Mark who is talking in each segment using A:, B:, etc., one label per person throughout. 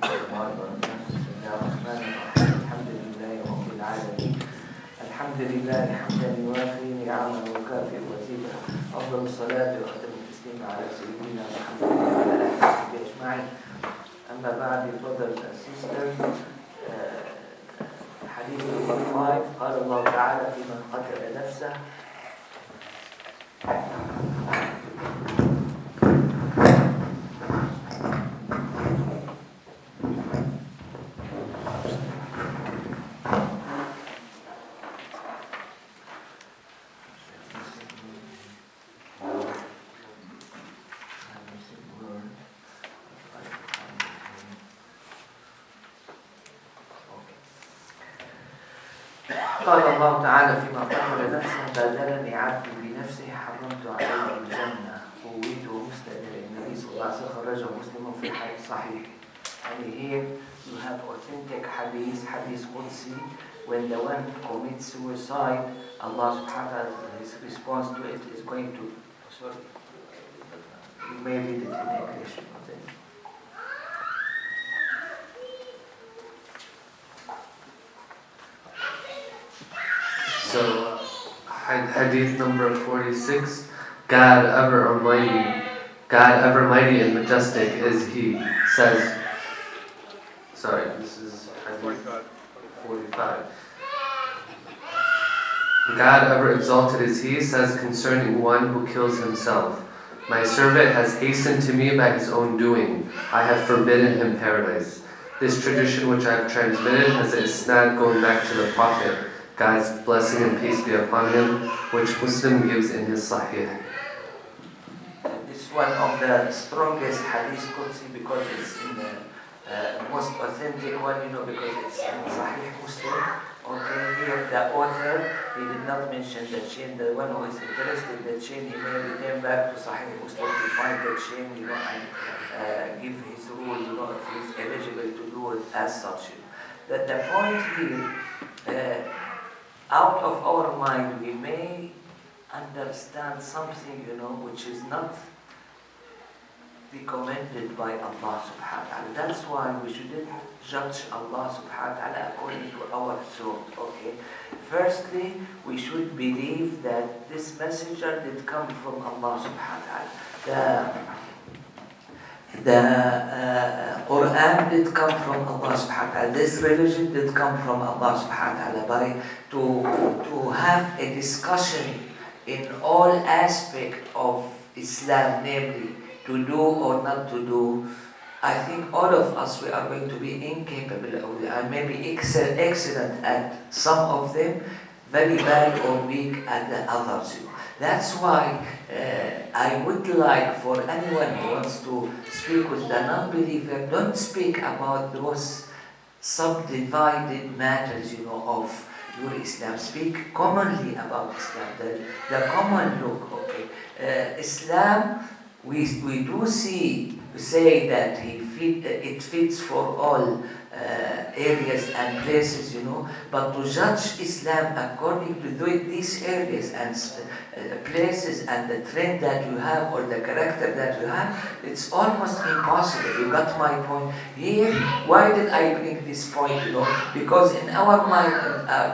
A: الحمد لله رب العالمين الحمد لله حمدا يوافي نعمه ويكافئ مزيدا أفضل الصلاة وأتم التسليم على سيدنا محمد وعلى آله وصحبه أجمعين. أما بعد يتفضل السيستر حديث نمبر 5. قال الله تعالى في من قتل نفسه قال الله تعالى فيما قتل نفسه بادرني عبدي بنفسه حرمت عليه الجنة قويته مستدر. النبي صلى الله عليه وسلم خرجه مسلم في صحيح. And here you have authentic hadith Qudsi. When the one commits suicide, Allah subhanahu wa ta'ala, his response to it is going to, sorry, you may read it in English.
B: So, hadith number 46, God ever mighty and majestic is He, says, sorry, this is hadith 45. God ever exalted is He, says concerning one who kills himself, my servant has hastened to me by his own doing, I have forbidden him paradise. This tradition which I have transmitted has an isnad going back to the Prophet, God's blessing and peace be upon him, which Muslim gives in his Sahih.
A: This is one of the strongest hadith Qudsi because it's in the most authentic one, because it's in Sahih Muslim. Okay, here the author, he did not mention the chain. The one who is interested in the chain, he may return back to Sahih Muslim to find the chain, and give his rule, if he is eligible to do it as such. That the point here, out of our mind, we may understand something, which is not recommended by Allah subhanahu wa ta'ala. That's why we shouldn't judge Allah subhanahu wa ta'ala according to our thought, okay? Firstly, we should believe that this messenger did come from Allah subhanahu wa ta'ala. The Quran did come from Allah subhanahu wa ta'ala. This religion did come from Allah subhanahu wa ta'ala. To have a discussion in all aspects of Islam, namely to do or not to do, I think all of us, we are going to be incapable of it, and maybe excellent at some of them, very bad or weak at the others. That's why I would like for anyone who wants to speak with the non-believer, don't speak about those subdivided matters, of your Islam. Speak commonly about Islam, the common look, okay. Islam, we do say that it fits for all areas and places, but to judge Islam according to these areas and places and the trend that you have or the character that you have, it's almost impossible. You got my point here. Why did I bring this point? Because in our mind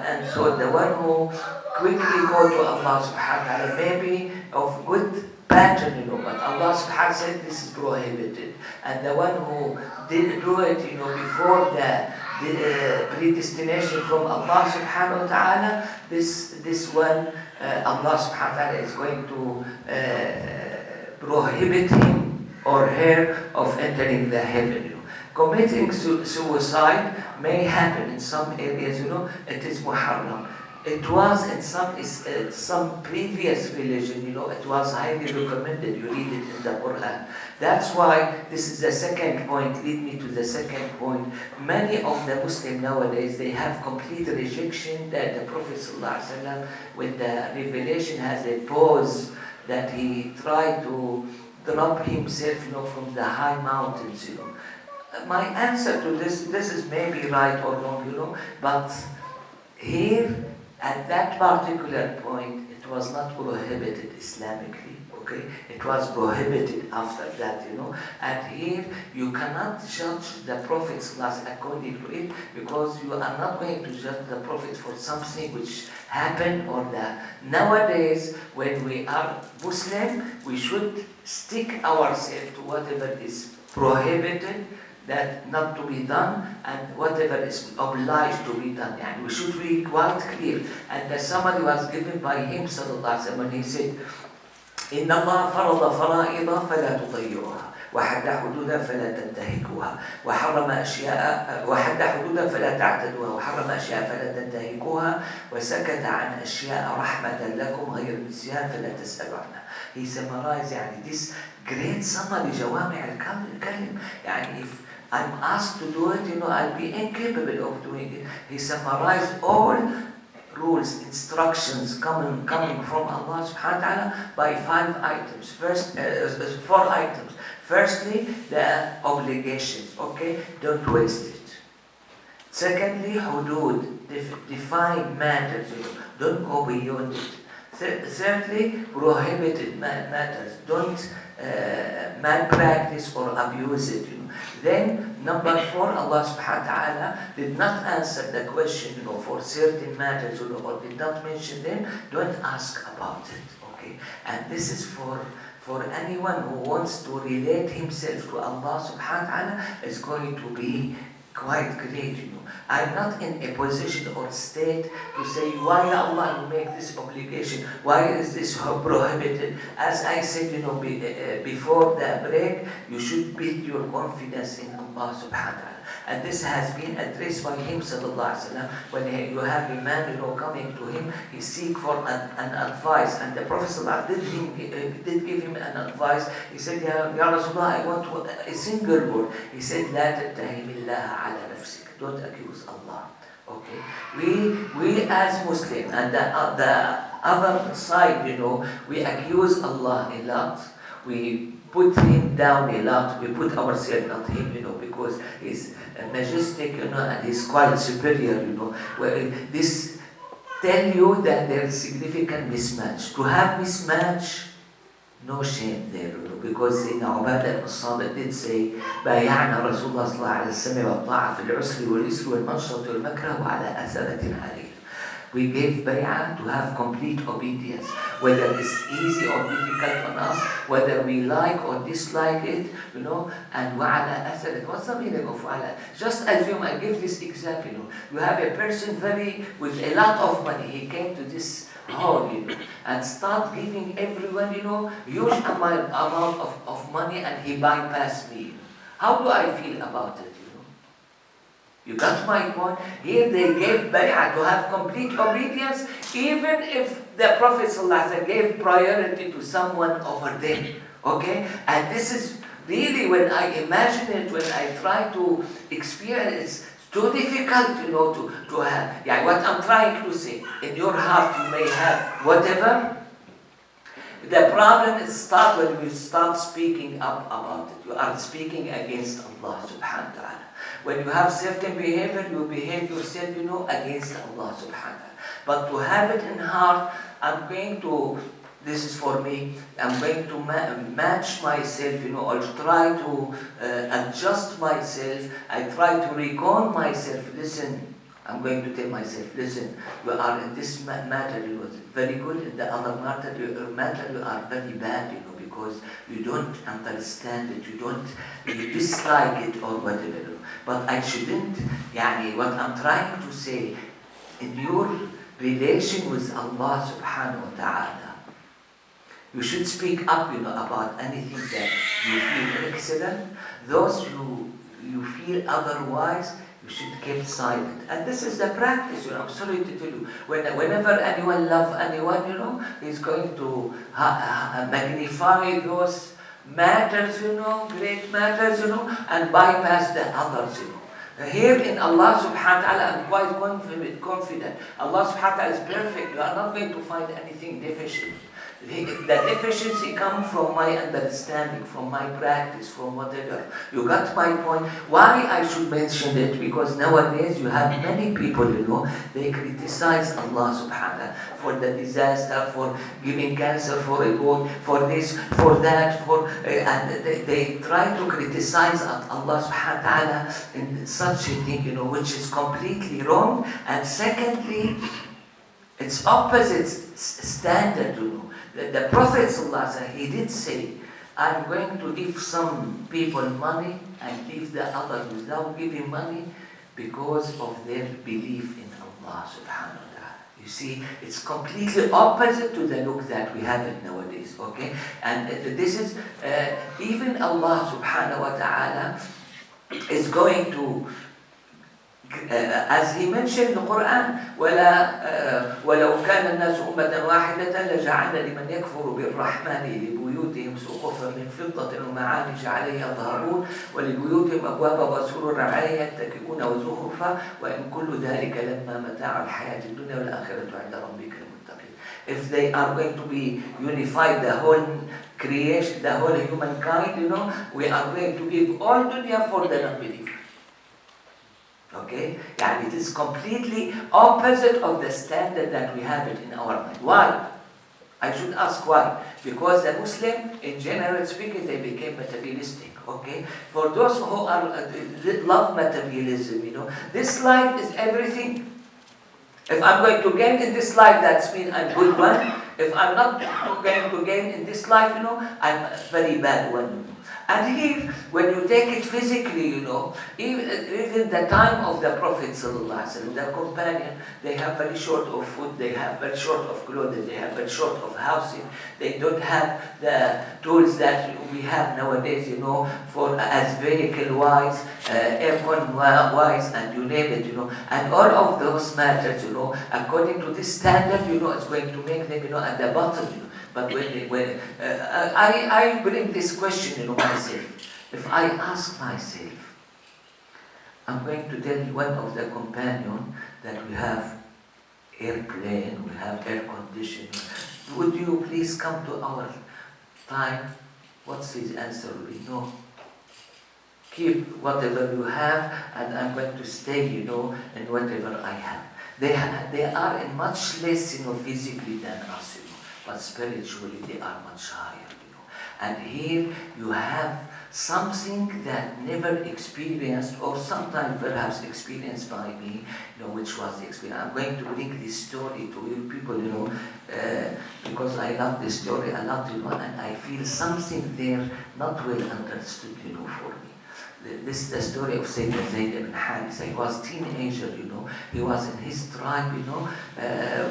A: and so the one who quickly go to Allah subhanahu wa ta'ala may be of good pattern, but Allah subhanahu wa ta'ala said this is prohibited. And the one who did do it, before the predestination from Allah subhanahu wa ta'ala, this one, Allah subhanahu wa ta'ala is going to prohibit him or her of entering the heaven. Committing suicide may happen in some areas, it is muharram. It was in some previous religion, it was highly recommended. You read it in the Quran. That's why this is the second point. Lead me to the second point. Many of the Muslims nowadays, they have complete rejection that the Prophet ﷺ, with the revelation, has a pause that he tried to drop himself, from the high mountains, My answer to this is maybe right or wrong, but here, at that particular point, it was not prohibited Islamically, okay? It was prohibited after that, And here, you cannot judge the Prophet according to it, because you are not going to judge the Prophet for something which happened or that. Nowadays, when we are Muslim, we should stick ourselves to whatever is prohibited, that not to be done, and whatever is obliged to be done. And we should be quite clear. And the summary was given by him, sallallahu alaihi wasallam, when he said, إن الله فرض فرائض فلا تضيعوها وحد حدودا فلا تنتهكوها وحرم أشياء وحد حدودا فلا تعتدوها وحرم أشياء فلا تنتهكوها وسكت عن أشياء رحمة لكم غير النسيان فلا تسألوا عنها. He summarized يعني this great summary جوامع الكلم. يعني if I'm asked to do it, I'll be incapable of doing it. He summarized all rules, instructions coming from Allah subhanahu wa ta'ala by 5 items. First, 4 items. Firstly, the obligations, okay? Don't waste it. Secondly, hudud, define matters, don't go beyond it. Thirdly, prohibited matters, don't malpractice or abuse it. Then, number 4, Allah subhanahu wa ta'ala did not answer the question, for certain matters, or did not mention them. Don't ask about it, okay? And this is for anyone who wants to relate himself to Allah subhanahu wa ta'ala, is going to be quite great, I'm not in a position or state to say, why Allah you make this obligation? Why is this prohibited? As I said, before the break, you should build your confidence in Allah subhanahu wa ta'ala. And this has been addressed by him, sallallahu alaihi wasallam. When you have a man, coming to him, he seek for an advice. And the Prophet sallallahu alaihi wasallam did give him an advice. He said, Ya Rasulullah, I want a single word. He said, لا تتهم الله على نفسك. Don't accuse Allah. Okay? We as Muslims, and the other side, we accuse Allah a lot. We put him down a lot. We put ourselves not him, because he's majestic, and he's quite superior, Where this tell you that there is significant mismatch. To have mismatch, no shame there, because in Ubadah al-Samit did say, بايعنا رسول الله صلى الله عليه وسلم والطاعة في العسر واليسر والمنشط والمكره وعلى أثرة عليه. We gave bay'ah to have complete obedience, whether it's easy or difficult on us, whether we like or dislike it, and وعلى أثرة. What's the meaning of وعلى? Just assume, I give this example, you have a person with a lot of money, he came to this hall, and start giving everyone, huge amount of money, and he bypassed me. How do I feel about it, You got my point? Here they gave bay'ah to have complete obedience, even if the Prophet ﷺ gave priority to someone over them. Okay? And this is really, when I imagine it, when I try to experience, it's too difficult, to have. Yeah, what I'm trying to say, in your heart you may have whatever. The problem is when you start speaking up about it. You are speaking against Allah subhanahu wa ta'ala. When you have certain behavior, you behave yourself, against Allah subhanahu wa ta'ala. But to have it in heart, this is for me, I'm going to match myself, or try to adjust myself. I try to recall myself. Listen, I'm going to tell myself, listen, you are in this matter, very good. In the other matter, you are very bad, because you don't understand it, you dislike it or whatever. But I shouldn't, what I'm trying to say, in your relation with Allah subhanahu wa ta'ala, you should speak up, about anything that you feel excellent. Those you feel otherwise, you should keep silent. And this is the practice, I'm sorry to tell you. Whenever anyone loves anyone, he's going to magnify those matters, great matters, and bypass the others, Here in Allah subhanahu wa ta'ala, I'm quite confident. Allah subhanahu wa ta'ala is perfect. You are not going to find anything deficient. The deficiency comes from my understanding, from my practice, from whatever. You got my point? Why I should mention it? Because nowadays you have many people, they criticize Allah subhanahu for the disaster, for giving cancer, for a God, for this, for that, and they try to criticize Allah subhanahu wa ta'ala in such a thing, which is completely wrong. And secondly, it's opposite standard, The Prophet ﷺ, he did say, I'm going to give some people money and leave the others without giving money because of their belief in Allah subhanahu wa ta'ala. You see, it's completely opposite to the look that we have it nowadays, okay? And this is, even Allah subhanahu wa ta'ala is going to, as he mentioned in the Quran, وَلَوْ كَانَ النَّاسُ أُمَّةً وَاحِدَةً لَجَعَلْنَا لِمَنْ يَكْفُرُ بِالرَّحْمَنِ لِبُيُوتِهِمْ سُقُفًا مِنْ فِضَّةٍ وَمَعَارِجَ عَلَيْهَا يَظْهَرُونَ وَلِبُيُوتِهِمْ أَبْوَابًا وَسُرُرًا عَلَيْهَا يَتَّكِئُونَ وَزُخْرُفًا وَإِنْ كُلُّ ذَلِكَ لَمَّا مَتَاعُ الْحَيَاةِ الدُّنْيَا وَالْآخِرَةُ عِنْدَ رَبِّكَ الْمُتَّقِينَ. If they are going to be unified, the whole creation, the whole humankind, we are going to give all dunya for the non-believer. Okay? And it is completely opposite of the standard that we have it in our mind. Why? I should ask why. Because the Muslim, in general speaking, they became materialistic. Okay? For those who are love materialism, this life is everything. If I'm going to gain in this life, that's mean I'm good one. If I'm not going to gain in this life, I'm a very bad one. And here, when you take it physically, even the time of the Prophet ﷺ, the companion, they have very short of food, they have very short of clothing, they have very short of housing, they don't have the tools that we have nowadays, for as vehicle-wise, aircon-wise, and you name it, and all of those matters, according to this standard, it's going to make them, at the bottom, But I bring this question, myself. If I ask myself, I'm going to tell one of the companion that we have airplane, we have air conditioning. Would you please come to our time? What's his answer? No. Keep whatever you have, and I'm going to stay, in whatever I have. They are in much less, physically than us, but spiritually they are much higher, And here you have something that never experienced, or sometimes perhaps experienced by me, which was the experience. I'm going to bring this story to you people, because I love this story a lot, and I feel something there not well understood, for me. This is the story of Sayyidina Zayd ibn Harisa. He was a teenager, He was in his tribe,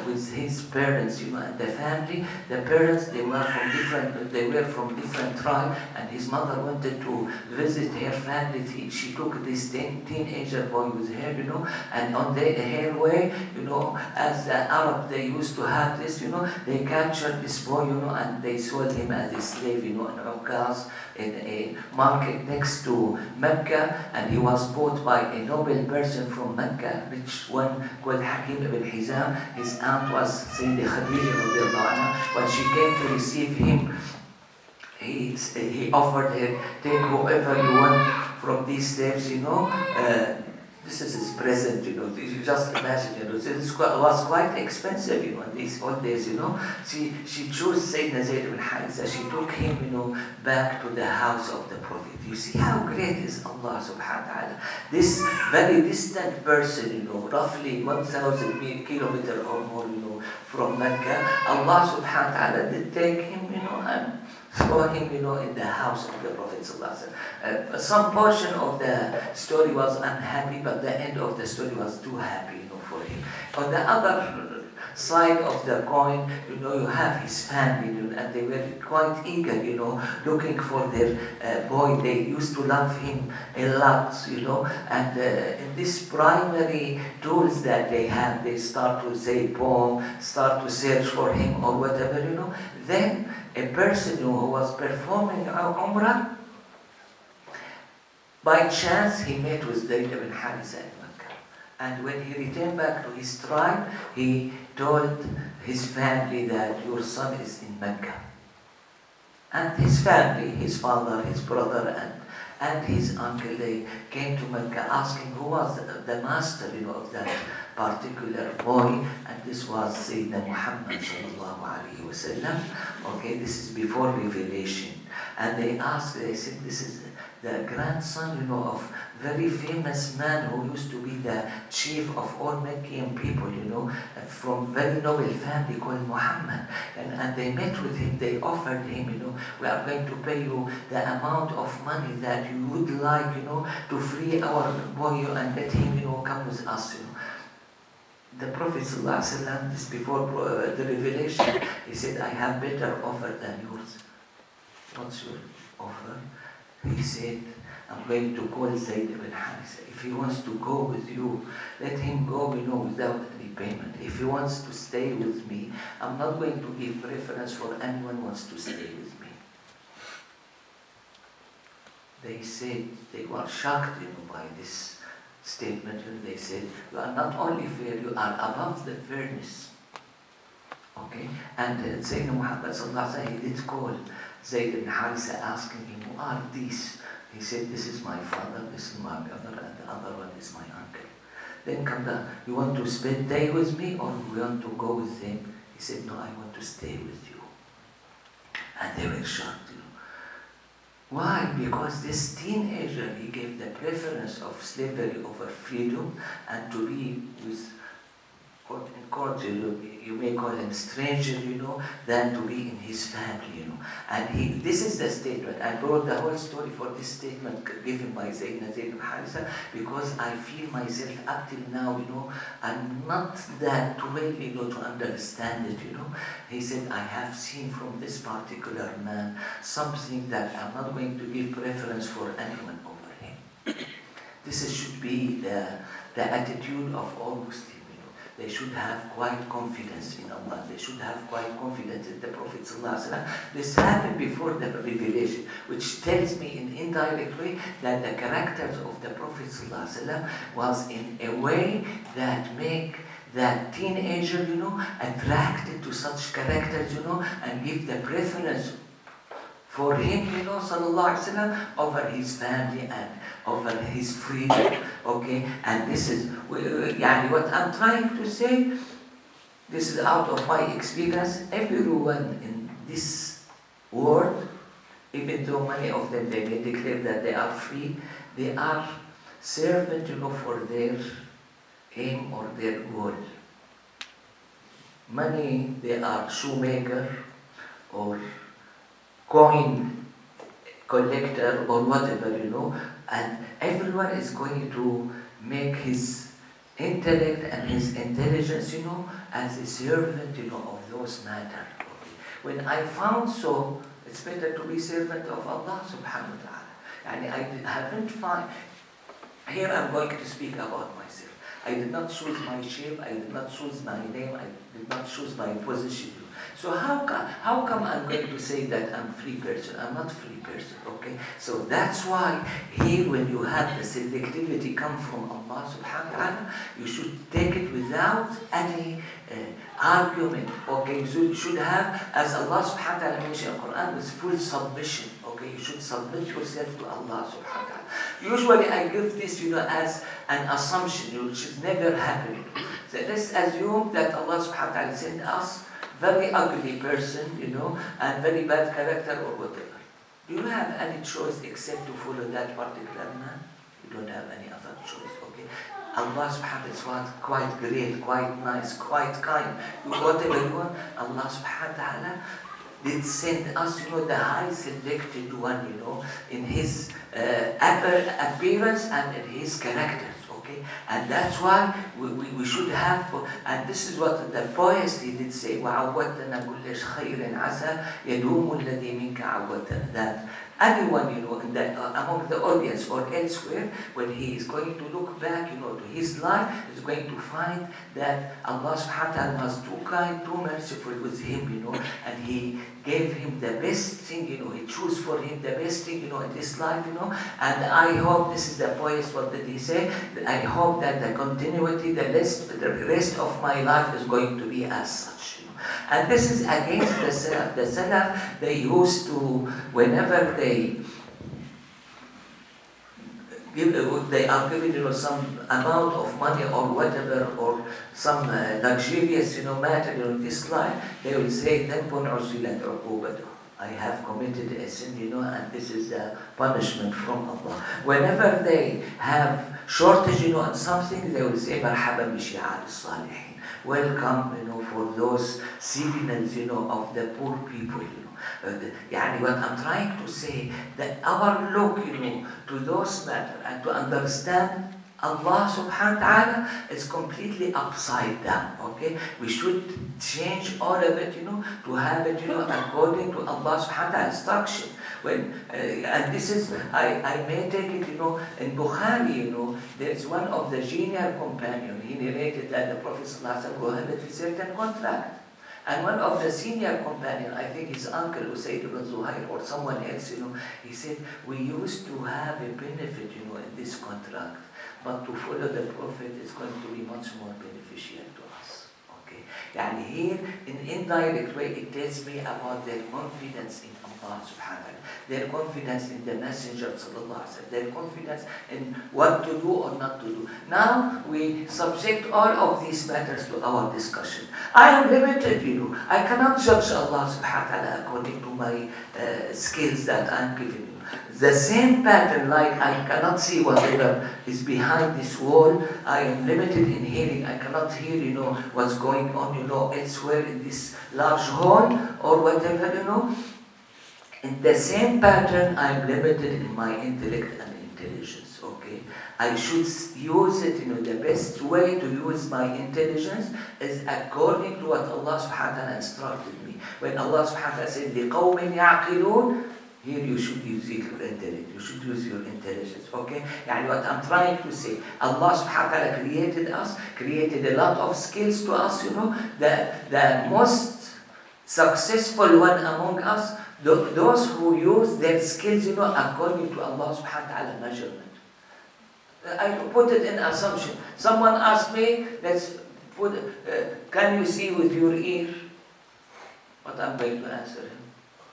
A: with his parents, and the family. The parents, they were from different tribe, and his mother wanted to visit her family. She took this teenager boy with her, and on her way, as the Arab, they used to have this, they captured this boy, and they sold him as a slave, in Ukaz, in a market next to Mecca, and he was bought by a noble person from Mecca, rich one called Hakim ibn Hizam. His aunt was Sayyida Khadija radiallahu anha. When she came to receive him, he offered her, take whoever you want from these slaves, this is his present, you just imagine, this was quite expensive, in these old days, She chose Sayyidina Zayd ibn Harisa, she took him, back to the house of the Prophet. You see how great is Allah subhanahu wa ta'ala. This very distant person, roughly 1,000 kilometers or more, from Mecca, Allah subhanahu wa ta'ala did take him, and throw him, in the house of the Prophet ﷺ. Some portion of the story was unhappy, but the end of the story was too happy, for him. On the other side of the coin, you have his family, and they were quite eager, looking for their boy. They used to love him a lot, and in this primary tools that they have, they start to say poem, start to search for him or whatever, Then a person who was performing Umrah, by chance he met with Zayd ibn Harisa in Mecca. And when he returned back to his tribe, he told his family that your son is in Mecca. And his family, his father, his brother, and his uncle, they came to Mecca asking who was the master, of that particular boy. And this was Sayyidina Muhammad sallallahu alaihi wasallam. Okay, this is before revelation. And they asked, they said, this is the grandson, of very famous man who used to be the chief of all Meccan people, from very noble family called Muhammad. And they met with him, they offered him, we are going to pay you the amount of money that you would like, to free our boy and let him, come with us, The Prophet ﷺ, this before the revelation, he said, I have better offer than yours. What's your offer? He said, I'm going to call Zayd ibn Harisa. If he wants to go with you, let him go, without any payment. If he wants to stay with me, I'm not going to give preference for anyone who wants to stay with me. They said, they were shocked, by this statement. And they said, you are not only fair, you are above the fairness. Okay? And Sayyidina Muhammad sallallahu alaihi wasallam, he did call Zayd ibn Harisa, asking him, who are these? He said, this is my father, this is my brother, and the other one is my uncle. Then come down, you want to spend day with me or you want to go with them? He said, no, I want to stay with you. And they were shocked, Why? Because this teenager, he gave the preference of slavery over freedom and to be with, quote unquote, you may call him stranger, than to be in his family, And this is the statement. I brought the whole story for this statement given by Zayd ibn Harisa because I feel myself up till now, I'm not that well, to understand it, He said, I have seen from this particular man something that I'm not going to give preference for anyone over him. This should be the attitude of all Muslims. They should have quite confidence in Allah. They should have quite confidence in the Prophet ﷺ. This happened before the revelation, which tells me in indirect way that the characters of the Prophet ﷺ was in a way that make that teenager, attracted to such characters, and give the preference for him, sallallahu alaihi wasallam, over his family and over his freedom, okay? And this is, what I'm trying to say, this is out of my experience. Everyone in this world, even though many of them, they may declare that they are free, they are servant, for their aim or their goal. Many, they are shoemaker or coin collector or whatever, and everyone is going to make his intellect and his intelligence, as a servant, of those matters. Okay. When I found so, it's better to be servant of Allah subhanahu wa ta'ala. And I haven't found, here I'm going to speak about myself. I did not choose my shape, I did not choose my name, I did not choose my position. So how come I'm going to say that I'm free person? I'm not free person, okay? So that's why here when you have the selectivity come from Allah subhanahu wa ta'ala, you should take it without any argument, okay? So you should have, as Allah subhanahu wa ta'ala mentioned in the Quran, with full submission, okay? You should submit yourself to Allah subhanahu wa ta'ala. Usually I give this, as an assumption, which is never happening. So let's assume that Allah subhanahu wa ta'ala sent us very ugly person, and very bad character or whatever. Do you have any choice except to follow that particular man? You don't have any other choice, okay? Allah subhanahu wa ta'ala is quite great, quite nice, quite kind. Whatever you want, Allah subhanahu wa ta'ala did send us, the high selected one, in his appearance and in his characters. And that's why we should have, and this is what the poesy did say, وَعَوَّدْتَنَا كُلَّ خَيْرٍ عَسَى يَدُومُ الَّذِي مِنْكَ عَوَّدْتَنَا, that anyone, among the audience or elsewhere, when he is going to look back, to his life, is going to find that Allah subhanahu wa ta'ala was too kind, too merciful with him, and he gave him the best thing, he chose for him the best thing, in this life, and I hope, this is the poet, what did he say? I hope that the continuity, the rest of my life is going to be as such. And this is against the Salaf. The Salaf, they used to, whenever they are given, some amount of money or whatever, or some luxurious, matter in this life, they will say, I have committed a sin, and this is a punishment from Allah. Whenever they have shortage, on something, they will say, Marhaban bi shi'ar as-salihin. Welcome, for those signals, of the poor people, what I'm trying to say, that our look, to those matters and to understand Allah subhanahu wa ta'ala is completely upside down, okay? We should change all of it, to have it, according to Allah subhanahu wa ta'ala instruction. And this is, I may take it, in Bukhari, there's one of the genial companions, he narrated that the Prophet prohibited a certain contract. And one of the senior companions, I think his uncle, Usayd ibn Zuhair, or someone else, he said, we used to have a benefit, in this contract, but to follow the Prophet is going to be much more beneficial to us. Okay? And here, in indirect way, it tells me about their confidence in Allah subhanahu wa ta'ala, their confidence in the Messenger sallallahu alaihi wasallam, their confidence in what to do or not to do. Now, we subject all of these matters to our discussion. I am limited, I cannot judge Allah subhanahu wa ta'ala according to my skills that I am giving you. The same pattern, like I cannot see whatever is behind this wall, I am limited in hearing. I cannot hear, what's going on, elsewhere in this large hall or whatever, In the same pattern, I am limited in my intellect and intelligence, okay? I should use it, the best way to use my intelligence is according to what Allah subhanahu wa ta'ala instructed me. When Allah subhanahu wa ta'ala said, لِقَوْمٍ يَعْقِلُونَ, here you should use your intellect, you should use your intelligence, okay? What I'm trying to say, Allah subhanahu wa ta'ala created a lot of skills to us, the most successful one among us, those who use their skills, according to Allah subhanahu wa ta'ala measurement. I put it in assumption. Someone asked me, can you see with your ear? What I'm going to answer him.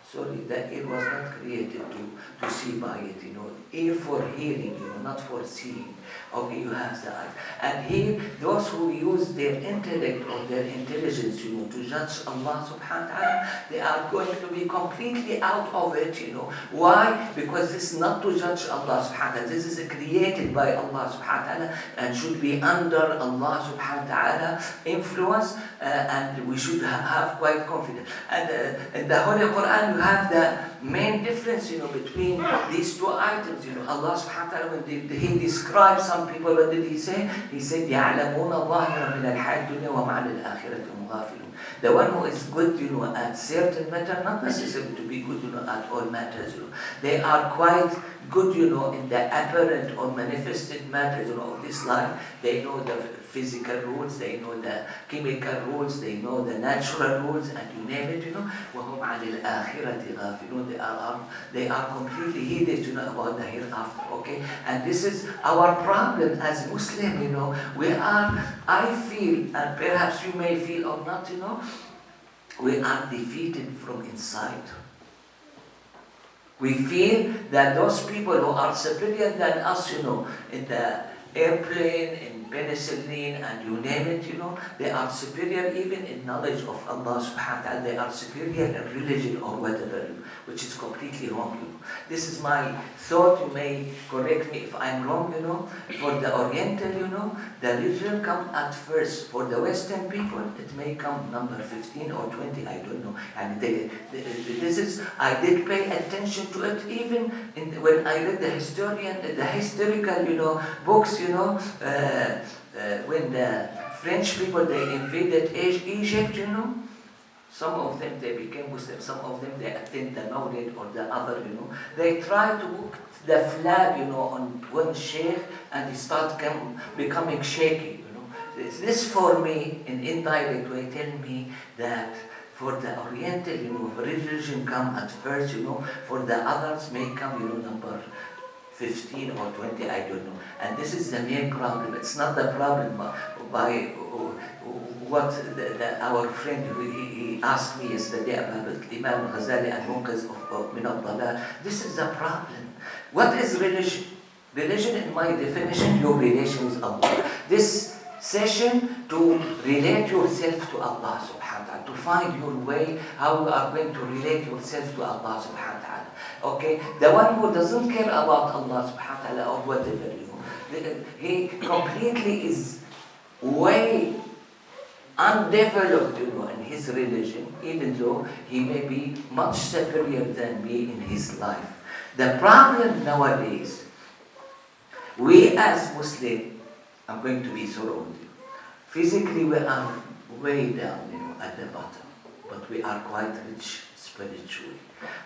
A: Sorry, that ear was not created to see by it, Ear for hearing, not for seeing. Okay, you have the eye. And here, those who use their intellect or their intelligence, to judge Allah subhanahu wa ta'ala, they are going to be completely out of it, Why? Because this is not to judge Allah subhanahu wa ta'ala. This is created by Allah subhanahu wa ta'ala and should be under Allah subhanahu wa ta'ala influence, and we should have quite confidence. And in the Holy Quran, you have the main difference, between these two items. Allah subhanahu wa ta'ala, when He describes some people, what did He say? He said, يَعْلَمُونَ ظَاهِرًا مِنَ الْحَيَاةِ الدُّنْيَا وَمَعَنِ الْآخِرَةِ غَافِلُونَ. The one who is good, at certain matter, not necessarily to be good, at all matters, They are quite good, in the apparent or manifested matters, of this life. They know the physical rules, they know the chemical rules, they know the natural rules, and you name it, وَهُمْ عَنِ الْآخِرَةِ غَافِلُونَ. They are completely heeded, about the hereafter, okay? And this is our problem as Muslim, We are, I feel, and perhaps you may feel or not, we are defeated from inside. We feel that those people who are superior than us, in the airplane, in penicillin, and you name it, they are superior even in knowledge of Allah subhanahu wa ta'ala. They are superior in religion or whatever, which is completely wrong, This is my thought. You may correct me if I'm wrong, For the Oriental, the religion comes at first. For the Western people, it may come number 15 or 20, I don't know. And this is, I did pay attention to it even when I read the historical, books, when the French people, they invaded Egypt, Some of them, they became Muslim. Some of them, they attend the Mawlid or the other, They try to put the flag, on one sheikh, and he start becoming shaky, This for me, in indirect way, tell me that for the Oriental, religion come at first, for the others may come, number 15 or 20, I don't know. And this is the main problem. It's not the problem by what our friend, he asked me yesterday about Imam Ghazali and Munqidh of Min al-Dalal. This is the problem. What is religion? Religion, in my definition, your relation with Allah. This session to relate yourself to Allah subhanahu wa ta'ala, to find your way, how you are going to relate yourself to Allah subhanahu wa ta'ala. Okay? The one who doesn't care about Allah subhanahu wa ta'ala or whatever, he completely is way undeveloped, in his religion, even though he may be much superior than me in his life. The problem nowadays, we as Muslims, I'm going to be thorough with you. Physically, we are way down, at the bottom, but we are quite rich spiritually.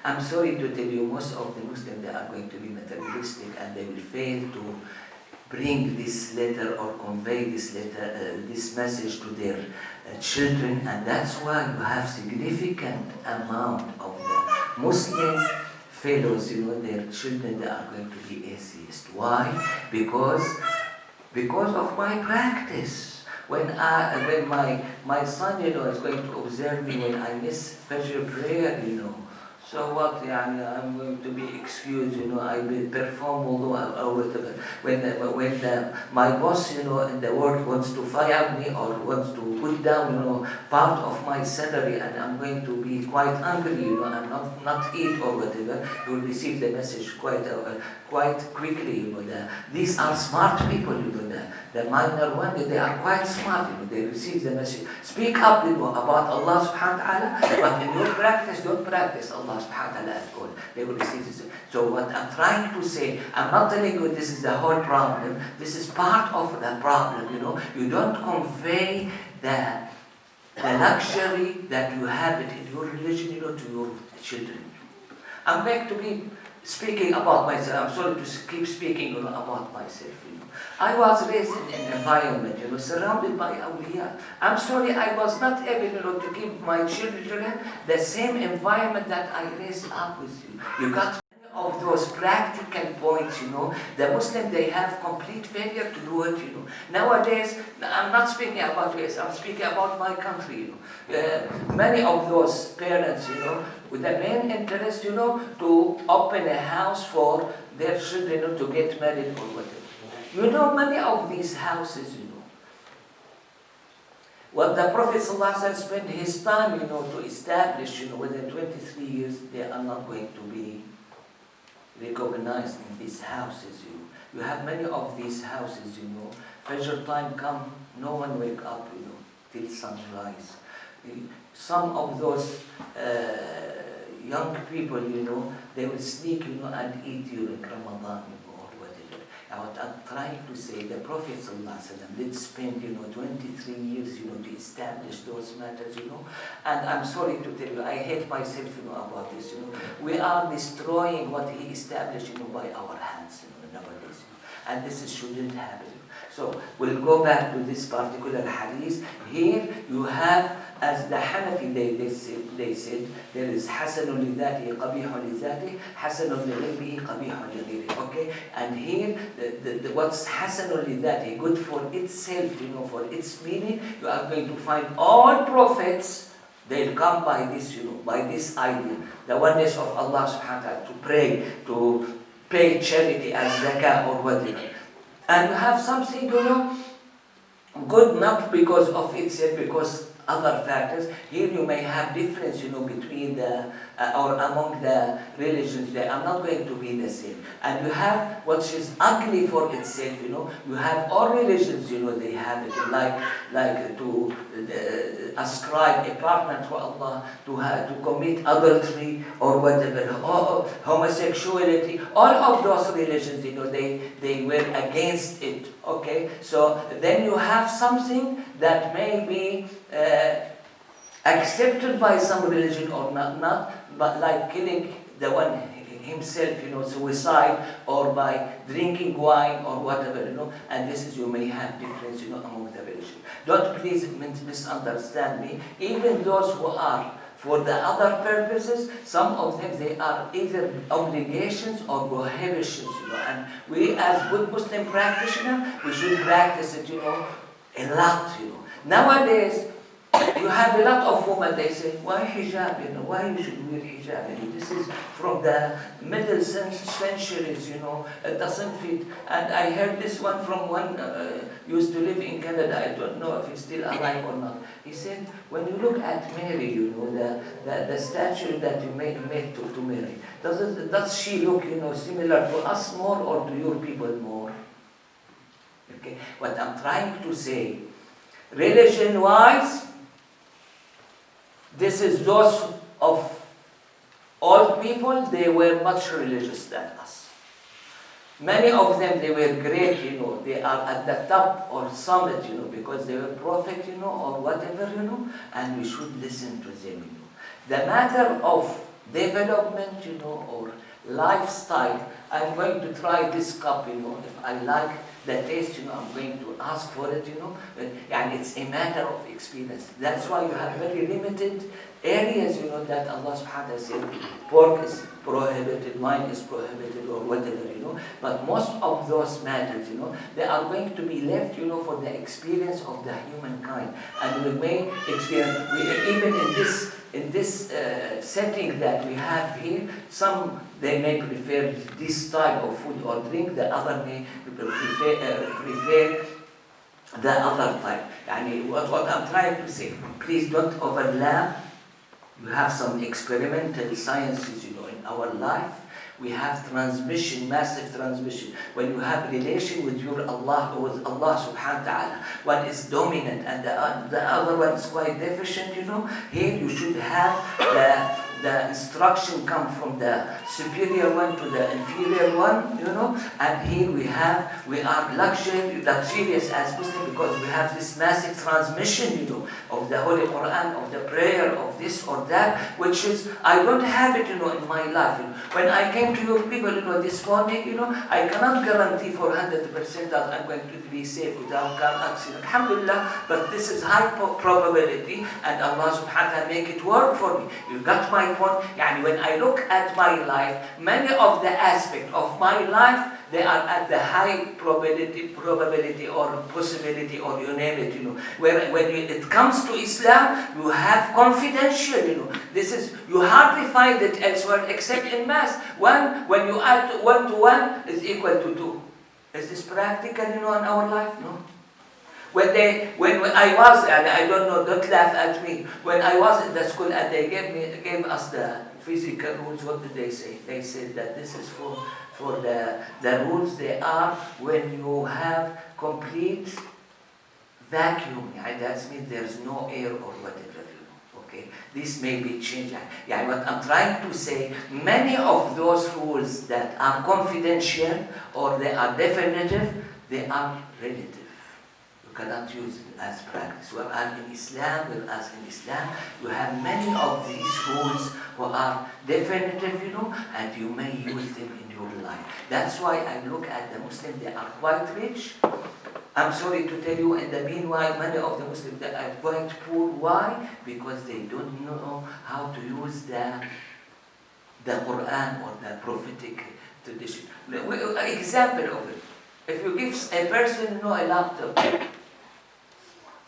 A: I'm sorry to tell you, most of the Muslims, they are going to be materialistic, and they will fail to bring this letter or convey this letter, this message to their children, and that's why you have significant amount of the Muslim fellows, their children, they are going to be atheists. Why? Because of my practice. When my son, is going to observe me when I miss Fajr prayer, so what, I'm going to be excused, I will perform wudu or whatever. When my boss, in the work wants to fire me or wants to put down, part of my salary, and I'm going to be quite angry, I'm not eat or whatever, you will receive the message quite quickly, these are smart people, the minor one, they are quite smart, they receive the message. Speak up, about Allah subhanahu wa ta'ala, but in your practice, don't practice Allah subhanahu wa ta'ala at all. They will receive this. So what I'm trying to say, I'm not telling you this is the whole problem. This is part of the problem, You don't convey the luxury that you have it in your religion, to your children. I'm going to be speaking about myself. I'm sorry to keep speaking, about myself, I was raised in an environment, surrounded by awliya. I'm sorry, I was not able, to give my children the same environment that I raised up with you. You got many of those practical points, The Muslims, they have complete failure to do it, Nowadays, I'm not speaking about race, I'm speaking about my country, Many of those parents, with the main interest, to open a house for their children to get married or whatever. Many of these houses, what the Prophet ﷺ spent his time, to establish, within 23 years, they are not going to be recognized in these houses, You have many of these houses, Fajr time come, no one wake up, till sunrise. Some of those young people, they will sneak, and eat during Ramadan, What I'm trying to say, the Prophet ﷺ did spend, 23 years, to establish those matters, And I'm sorry to tell you, I hate myself, about this, We are destroying what he established, by our hands, nowadays. And this shouldn't happen. So we'll go back to this particular hadith. Here you have, as the Hanafi, they said, there is hasanun li dhatihi, qabihun li dhatihi, hasanun li ghayrihi, qabihun li ghayrihi. Okay? And here, what's hasanun li dhatihi, good for itself, for its meaning, you are going to find all prophets, they'll come by this, by this idea. The oneness of Allah subhanahu wa ta'ala, to pray, to pay charity as zakah or whatever. And you have something, good not because of itself, because other factors. Here you may have difference, between or among the religions. They are not going to be the same. And you have what is ugly for itself, You have all religions, they have it, like to ascribe a partner to Allah, to commit adultery or whatever, or homosexuality. All of those religions, they were against it. Okay, so then you have something that may be accepted by some religion or not, but like killing the one himself, suicide, or by drinking wine or whatever, and this is, you may have difference, among the religion. Don't please misunderstand me. Even those who are for the other purposes, some of them, they are either obligations or prohibitions, and we as good Muslim practitioners, we should practice it, a lot, Nowadays, you have a lot of women, they say, why hijab, why you should wear hijab? This is from the middle centuries, it doesn't fit. And I heard this one from one used to live in Canada, I don't know if he's still alive or not. He said, when you look at Mary, the statue that you made to Mary, does she look, similar to us more or to your people more? Okay, what I'm trying to say, religion-wise, this is those of old people, they were much religious than us. Many of them, they were great, they are at the top or summit, because they were prophet, or whatever, and we should listen to them, The matter of development, or lifestyle, I'm going to try this cup, if I like the taste, I'm going to ask for it, and it's a matter of experience. That's why you have very limited areas, that Allah subhanahu wa ta'ala said, pork is prohibited, wine is prohibited, or whatever, but most of those matters, they are going to be left, for the experience of the humankind, and we may experience, even in this setting that we have here, some they may prefer this type of food or drink, the other may prefer the other type. What I'm trying to say, please don't overlap. You have some experimental sciences, in our life. We have transmission, massive transmission. When you have relation with your Allah, with Allah subhanahu wa ta'ala, one is dominant and the other one is quite deficient, Here you should have the instruction come from the superior one to the inferior one, and here we are luxurious as Muslims because we have this massive transmission, of the Holy Quran, of the prayer, of this or that, which is, I don't have it, in my life. When I came to your people, this morning, I cannot guarantee for 100% that I'm going to be safe without car accident. Alhamdulillah, but this is high probability, and Allah subhanahu wa ta'ala make it work for me. You got my point? When I look at my life, many of the aspects of my life, they are at the high probability or possibility, or you name it, Where when it comes to Islam, you have confidential, This is, you hardly find it elsewhere except in math. When you add 1 to 1 is equal to 2. Is this practical, in our life? No. When I was, and I don't know, don't laugh at me. When I was in the school and they gave us the physical rules, what did they say? They said that this is for the rules. They are when you have complete vacuum. That means there's no air or whatever. Okay, this may be changed. What I'm trying to say, many of those rules that are confidential or they are definitive, they are relative. Cannot use it as practice. Whereas in Islam, you have many of these rules who are definitive, and you may use them in your life. That's why I look at the Muslims, they are quite rich. I'm sorry to tell you, in the meanwhile, many of the Muslims, they are quite poor. Why? Because they don't know how to use the Quran or the prophetic tradition. Example of it. If you give a person, a laptop,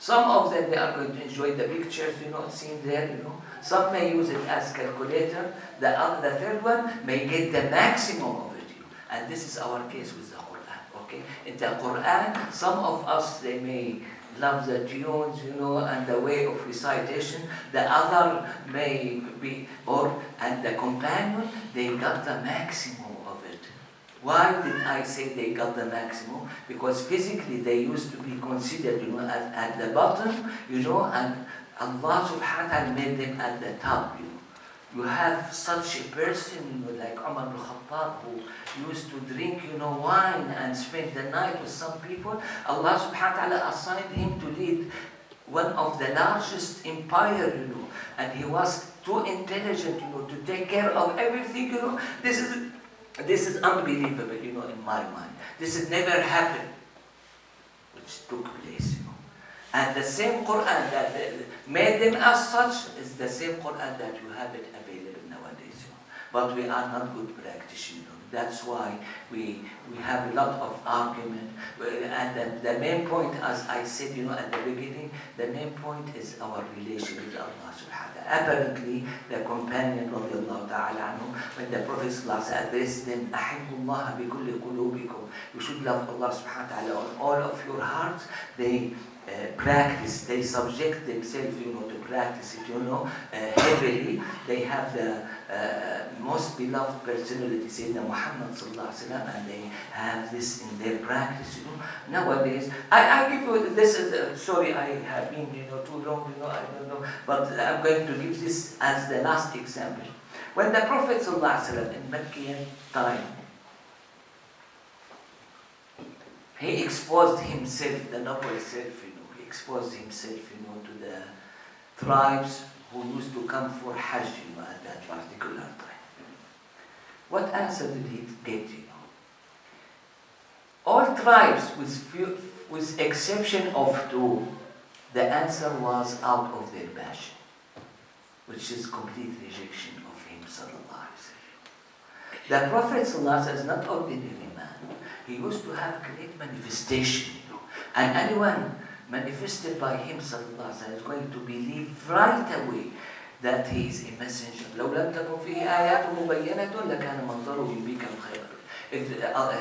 A: some of them, they are going to enjoy the pictures, seen there, Some may use it as calculator. The third one may get the maximum of it, And this is our case with the Quran, okay? In the Quran, some of us, they may love the tunes, and the way of recitation. The other may be, and the companion, they got the maximum. Why did I say they got the maximum? Because physically they used to be considered, at the bottom, and Allah subhanahu wa ta'ala made them at the top, You have such a person, like Umar ibn Khattab, who used to drink, wine and spend the night with some people. Allah subhanahu wa ta'ala assigned him to lead one of the largest empire, and he was too intelligent, to take care of everything, This is unbelievable, in my mind. This has never happened, which took place, And the same Quran that made them as such is the same Quran that you have it available nowadays, But we are not good practitioners. That's why we have a lot of argument. And the main point, as I said, at the beginning, the main point is our relation with Allah subhanahu wa ta'ala. Apparently, the companion radiallahu ta'ala anhu, when the Prophet addressed them, أَحِبُّ اللَّهَ بِكُلِّ قُلُوبِكُم, you should love Allah subhanahu wa ta'ala on all of your hearts. They practice, they subject themselves, to practice it, heavily. They have the most beloved personality, Sayyidina Muhammad sallallahu alaihi wasallam, and they have this in their practice, Nowadays, I give you this. Sorry, I have been, too long, I don't know, but I'm going to give this as the last example. When the Prophet sallallahu alaihi wasallam in Meccan time, he exposed himself, the noble self, he exposed himself, to the tribes who used to come for Hajj, at that particular time. What answer did he get, All tribes, with exception of two, the answer was out of their passion, which is complete rejection of him, sallallahu alaihi wasallam. The Prophet sallallahu alaihi wasallam is not ordinary man. He used to have great manifestation, and anyone manifested by him sallallahu alaihi wasallam is going to believe right away that he is a messenger. لو لم تكن فيه آيات مبينة لكان منظره بك الخير. If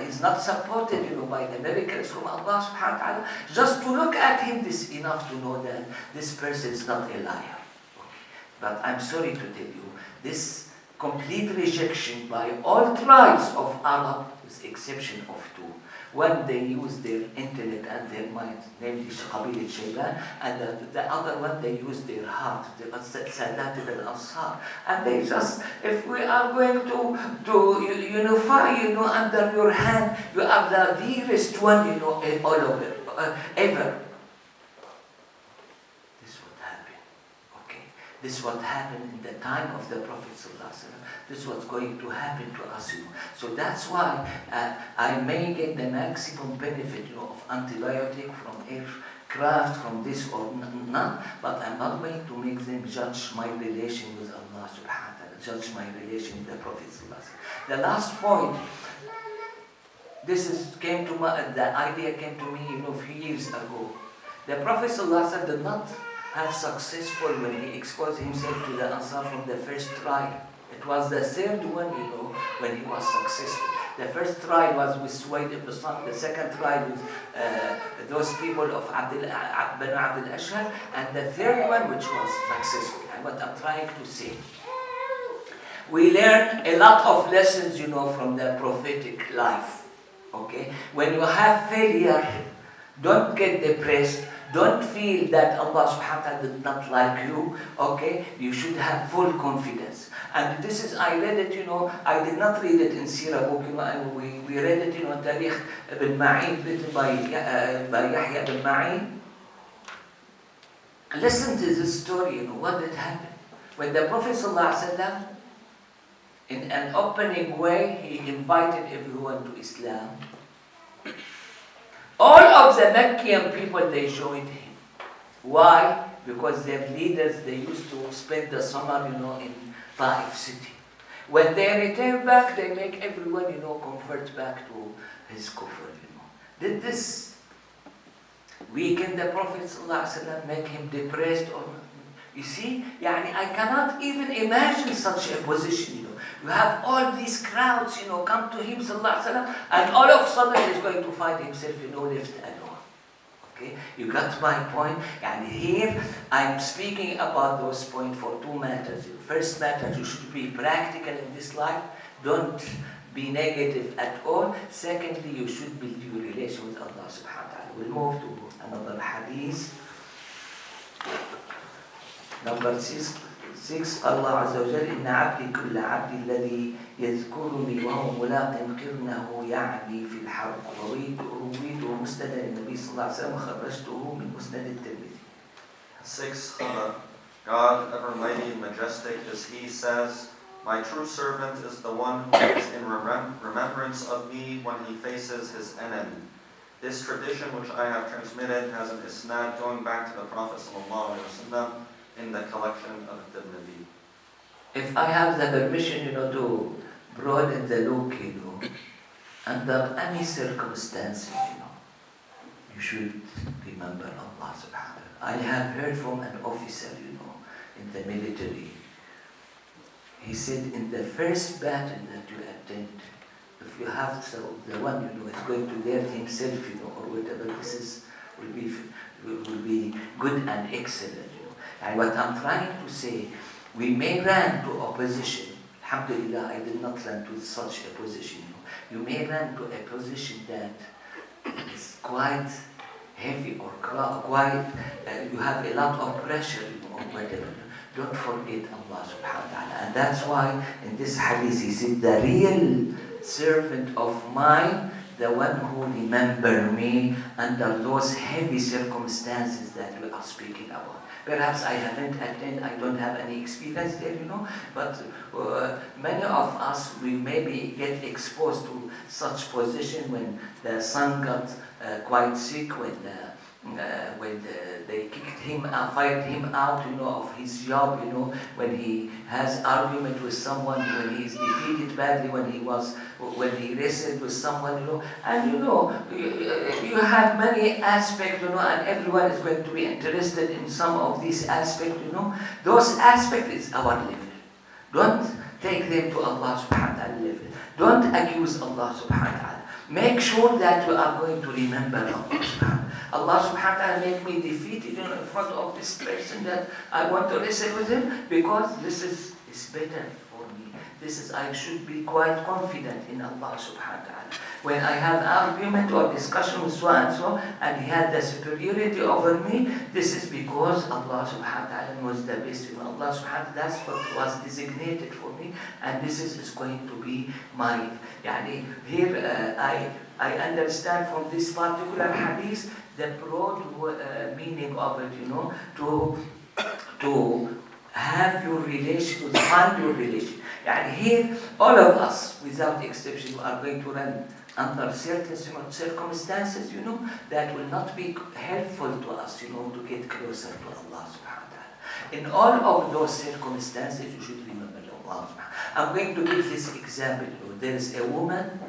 A: he's not supported, by the miracles from Allah subhanahu wa ta'ala, just to look at him, this is enough to know that this person is not a liar. Okay. But I'm sorry to tell you, this complete rejection by all tribes of Arab, with exception of two. One, they use their intellect and their mind, namely Qabil al-Shayban, and the other one, they use their heart, the Sadat al-Ansar. And they just, if we are going to unify, under your hand, you are the dearest one, all over, ever. This is what happened, okay? This is what happened in the time of the Prophet sallallahu alaihi wasallam. This is what's going to happen to us, So that's why I may get the maximum benefit, of antibiotic from aircraft, from this or not, but I'm not going to make them judge my relation with Allah subhanahu wa ta'ala, judge my relation with the Prophet sallallahu alaihi wasallam. The last point, the idea came to me, a few years ago. The Prophet sallallahu alaihi wasallam did not have successful when he exposed himself to the Ansar from the first trial. It was the third one, when he was successful. The first trial was with Suwayd ibn Sam, the second trial with those people of Banu Abdul Ashhar, and the third one which was successful. And what I'm trying to say, we learn a lot of lessons, from the prophetic life. Okay? When you have failure, don't get depressed. Don't feel that Allah subhanahu wa ta'ala did not like you, okay? You should have full confidence. And this is, I read it, I did not read it in Sirah book, and we read it, Tarikh ibn Ma'in, written by Yahya ibn Ma'in. Listen to this story, what did happen. When the Prophet sallallahu alaihi wasallam, in an opening way, he invited everyone to Islam. All of the Meccan people, they joined him. Why? Because their leaders, they used to spend the summer, in Taif city. When they return back, they make everyone, convert back to his kufr, Did this weaken the Prophet ﷺ, make him depressed or not? You see, I cannot even imagine such a position, You have all these crowds, come to him, ﷺ, and all of a sudden he's going to find himself, left alone. Okay? You got my point? And here I'm speaking about those points for two matters. First matter, you should be practical in this life. Don't be negative at all. Secondly, you should build your relation with Allah subhanahu wa ta'ala. We'll move to another hadith. Number 6. الله عز وجل إن عبدي كل عبد الذي يذكرني وهو ملاق قرنه يعني في الحرب رويته مسندا النبي صلى الله عليه وسلم خرجته من مسند الترمذي.
C: 6. God, ever mighty and majestic is He, says, my true servant is the one who is in remembrance of me when he faces his enemy. This tradition which I have transmitted has an isnad going back to the Prophet ﷺ in the collection of Tirmidhi.
A: If I have the permission, to broaden the look, under any circumstances, you should remember Allah subhanahu wa ta'ala. I have heard from an officer, in the military. He said, in the first battle that you attend, if you have the one, is going to death himself, or whatever, this will be good and excellent, And what I'm trying to say, we may run to opposition. Alhamdulillah, I did not run to such a position. You may run to a position that is quite heavy or quite, you have a lot of pressure, or whatever. Don't forget Allah subhanahu wa ta'ala. And that's why in this hadith he said, the real servant of mine, the one who remember me under those heavy circumstances that we are speaking about. Perhaps I haven't attended, I don't have any experience there, but many of us, we maybe get exposed to such position when the son got quite sick, when they kicked him out, fired him out, of his job, when he has argument with someone, when he is defeated badly, when he wrestled with someone, and you have many aspects, and everyone is going to be interested in some of these aspects, Those aspects is our level. Don't take them to Allah subhanahu wa ta'ala level. Don't accuse Allah subhanahu wa ta'ala. Make sure that you are going to remember Allah subhanahu wa ta'ala. Allah subhanahu wa ta'ala made me defeated in front of this person that I want to wrestle with him, because this is better for me. I should be quite confident in Allah subhanahu wa ta'ala. When I have argument or discussion with so and so, and he had the superiority over me, this is because Allah subhanahu wa ta'ala knows the best. Allah subhanahu wa ta'ala, that's what was designated for me, and this is going to be my, here I understand from this particular hadith the broad meaning of it, to have your relation, to find your relation. Here, all of us, without exception, are going to run under certain circumstances, that will not be helpful to us, to get closer to Allah subhanahu wa ta'ala. In all of those circumstances, you should remember Allah subhanahu wa ta'ala. I'm going to give this example. There is a woman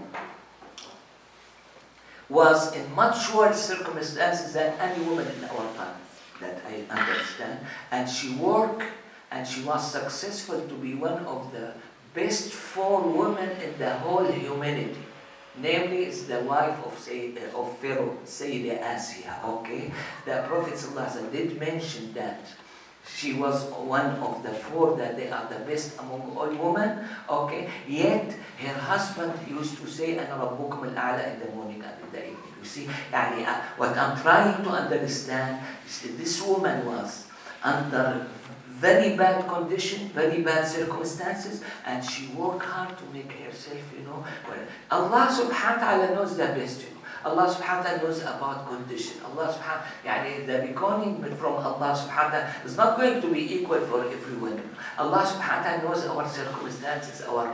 A: was in much worse circumstances than any woman in our time, that I understand. And she worked, and she was successful to be one of the best 4 women in the whole humanity. Namely, is the wife of Pharaoh, Sayyidah Asiya. Okay, the Prophet ﷺ did mention that she was one of the 4 that they are the best among all women. Okay, yet her husband used to say, "Ana rabbukum al-a'la" in the morning and in the evening. You see, what I'm trying to understand is this woman was under very bad condition, very bad circumstances, and she worked hard to make herself, Allah subhanahu wa ta'ala knows the best, Allah subhanahu wa ta'ala knows about condition. Allah subhanahu wa ta'ala, the reckoning from Allah subhanahu wa ta'ala is not going to be equal for everyone. Allah subhanahu wa ta'ala knows our circumstances, our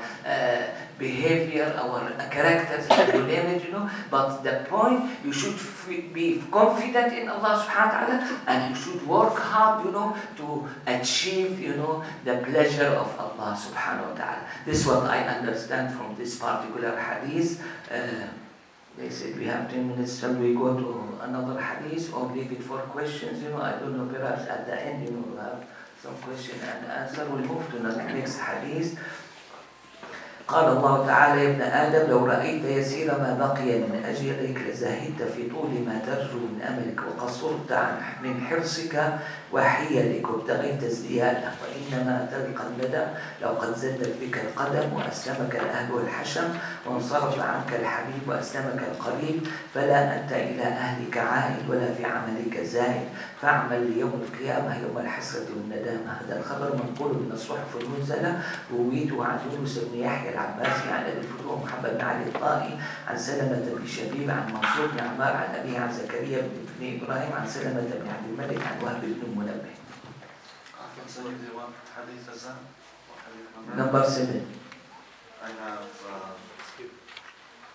A: behavior, our characters, you name it, But the point, you should be confident in Allah subhanahu wa ta'ala, and you should work hard, to achieve, the pleasure of Allah subhanahu wa ta'ala. This is what I understand from this particular hadith. They said we have 10 minutes, shall we go to another hadith or leave it for questions? I don't know, perhaps at the end, we'll have some question and answer. We'll move to the next hadith. قال الله تعالى يا ابن آدم لو رأيت يسير ما بقي من أجلك لزهدت في طول ما ترجو من أملك وقصرت من حرصك وحيلك وابتغيت ازدياده وإنما تلقى الندم لو قد زلت بك القدم وأسلمك الأهل والحشم وانصرف عنك الحبيب وأسلمك القريب فلا أنت إلى أهلك عائد ولا في عملك زاهد فاعمل ليوم القيامة يوم الحسرة والندامة. هذا الخبر منقول من الصحف المنزلة رويته عن يونس بن يحيى العباسي عن أبي الفتوح محمد بن علي الطائي عن سلمة بن شبيب عن منصور بن عمار عن أبيه عن زكريا بن حدثني إبراهيم عن سلمة بن عبد الملك عن وهب بن منبه. Number 7.
C: I have.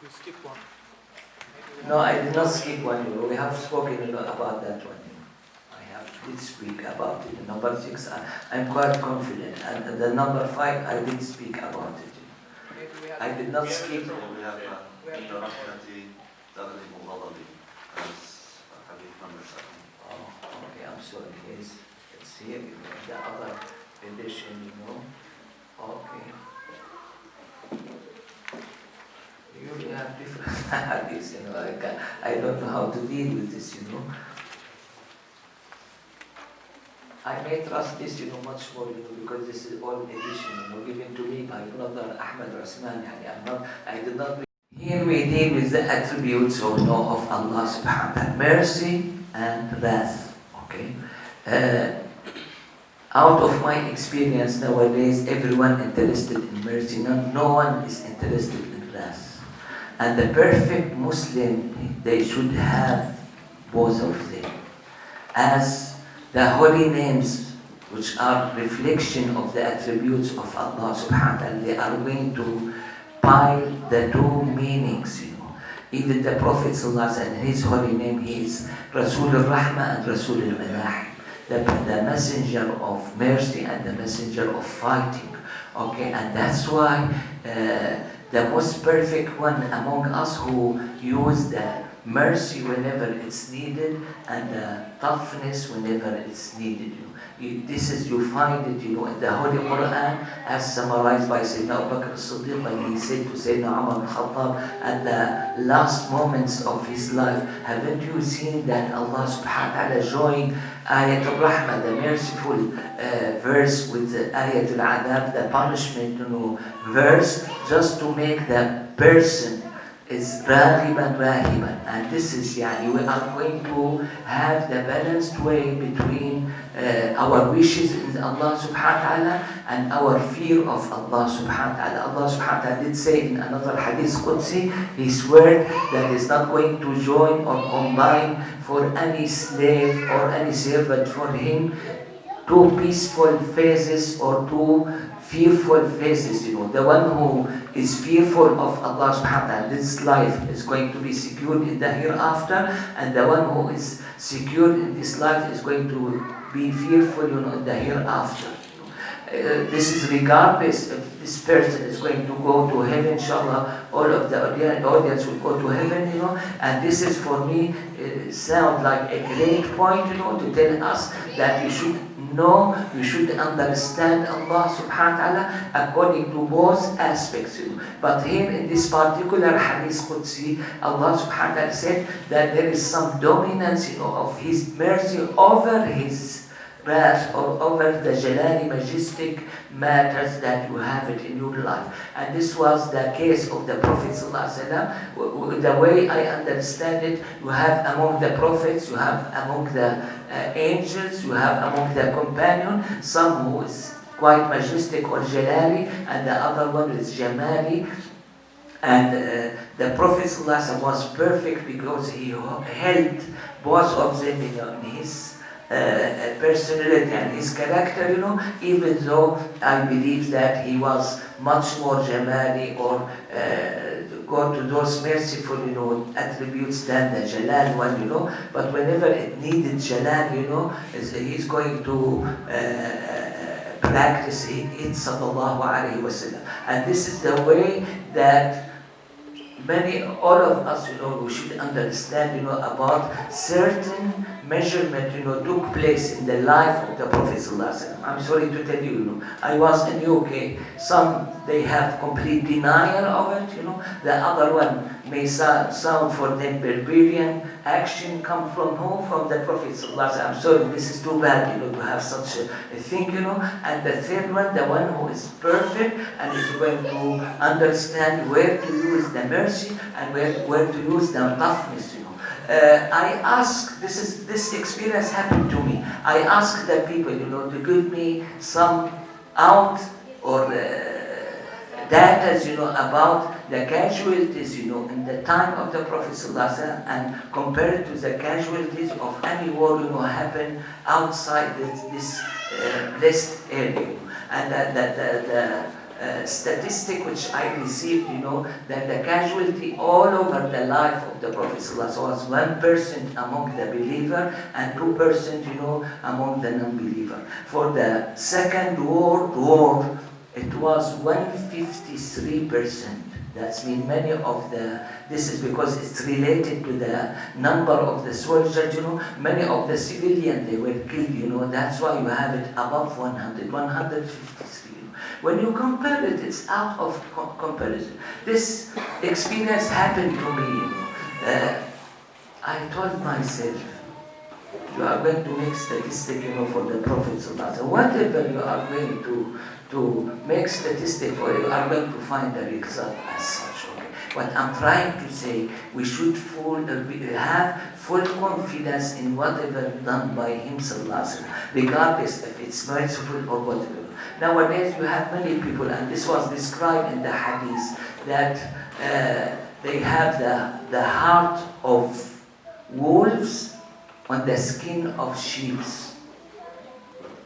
D: You skip one.
A: No, I did not skip one. We have spoken about that one. I did speak about it. Number 6, I'm quite confident. And the number 5, I did speak about it. I did not skip.
C: We have Rahmati Tadribu Ghadabi as hadith number 7.
A: Oh, okay, I'm sorry. Yes, it's here in the other edition, Okay. You have different hadiths, I don't know how to deal with this, I may trust this, much more, because this is all edition, given to me by brother Ahmed Rasman. I did not. Here we deal with the attributes of Allah subhanahu wa ta'ala, mercy and wrath. Okay. Out of my experience nowadays, everyone interested in mercy, no one is interested in wrath. And the perfect Muslim, they should have both of them. As the holy names, which are reflection of the attributes of Allah subhanahu wa ta'ala, they are going to pile the two meanings, Even the Prophet sallallahu alaihi wasallam, his holy name, he is Rasul al-Rahmah and Rasul al-Malahim, the messenger of mercy and the messenger of fighting. Okay, and that's why the most perfect one among us who use the mercy whenever it's needed and the toughness whenever it's needed. You find it, in the Holy Quran, as summarized by Sayyidina Abu Bakr as-Siddiq, when he said to Sayyidina Umar al-Khattab at the last moments of his life, haven't you seen that Allah subhanahu wa ta'ala joined Ayat al-Rahmah, the merciful verse, with Ayat al-Adab, the punishment verse, just to make the person is raghiban rahiban. And this is, we are going to have the balanced way between our wishes in Allah subhanahu wa ta'ala and our fear of Allah subhanahu wa ta'ala. Allah subhanahu wa ta'ala did say in another hadith Qudsi, He swore that He's not going to join or combine for any slave or any servant for Him two peaceful faces or two fearful faces. The one who is fearful of Allah subhanahu wa ta'ala, this life is going to be secured in the hereafter, and the one who is secured in this life is going to be fearful in the hereafter. This is regardless if this person is going to go to heaven. Inshallah, all of the audience will go to heaven, and this is for me sound like a great point, to tell us that you should know, you should understand Allah subhanahu wa ta'ala according to both aspects. But here in this particular hadith Qudsi, Allah subhanahu wa ta'ala said that there is some dominance of His mercy over His wrath or over the jalali majestic matters that you have it in your life. And this was the case of the Prophet sallallahu alaihi wasallam. The way I understand it, you have among the prophets, you have among the angels, you have among the companion, some who is quite majestic or jalali, and the other one is jamali. And the Prophet sallallahu alaihi wasallam was perfect because he held both of them in his personality and his character, even though I believe that he was much more jamali or go to those merciful, attributes than the jalal one, But whenever it needed jalal, he's going to practice it, sallallahu alaihi wasallam. And this is the way that all of us, we should understand, about certain measurement, took place in the life of the Prophet ﷺ. I'm sorry to tell you, I was in UK. Some, they have complete denial of it, The other one may sound for them barbarian. Action come from whom? From the Prophet ﷺ. I'm sorry, this is too bad, to have such a thing, And the third one, the one who is perfect and is going to understand where to use the mercy and where to use the toughness, I ask, this experience happened to me. I ask the people, to give me some out or data, about the casualties, in the time of the Prophet ﷺ and compared to the casualties of any war, happen outside this blessed area. And the statistic which I received, that the casualty all over the life of the Prophet ﷺ was 1% among the believer and 2%, among the non-believer. For the Second World War, it was 153%. That's mean many of this is because it's related to the number of the soldiers, many of the civilians, they were killed, that's why you have it above 153. When you compare it, it's out of comparison. This experience happened to me, I told myself, you are going to make statistic, for the Prophet ﷺ. Whatever you are going to make statistic for, you are going to find the result as such. Okay? What I'm trying to say, we should have full confidence in whatever done by him, ﷺ, regardless if it's merciful or whatever. Nowadays, you have many people, and this was described in the hadith, that they have the heart of wolves on the skin of sheep.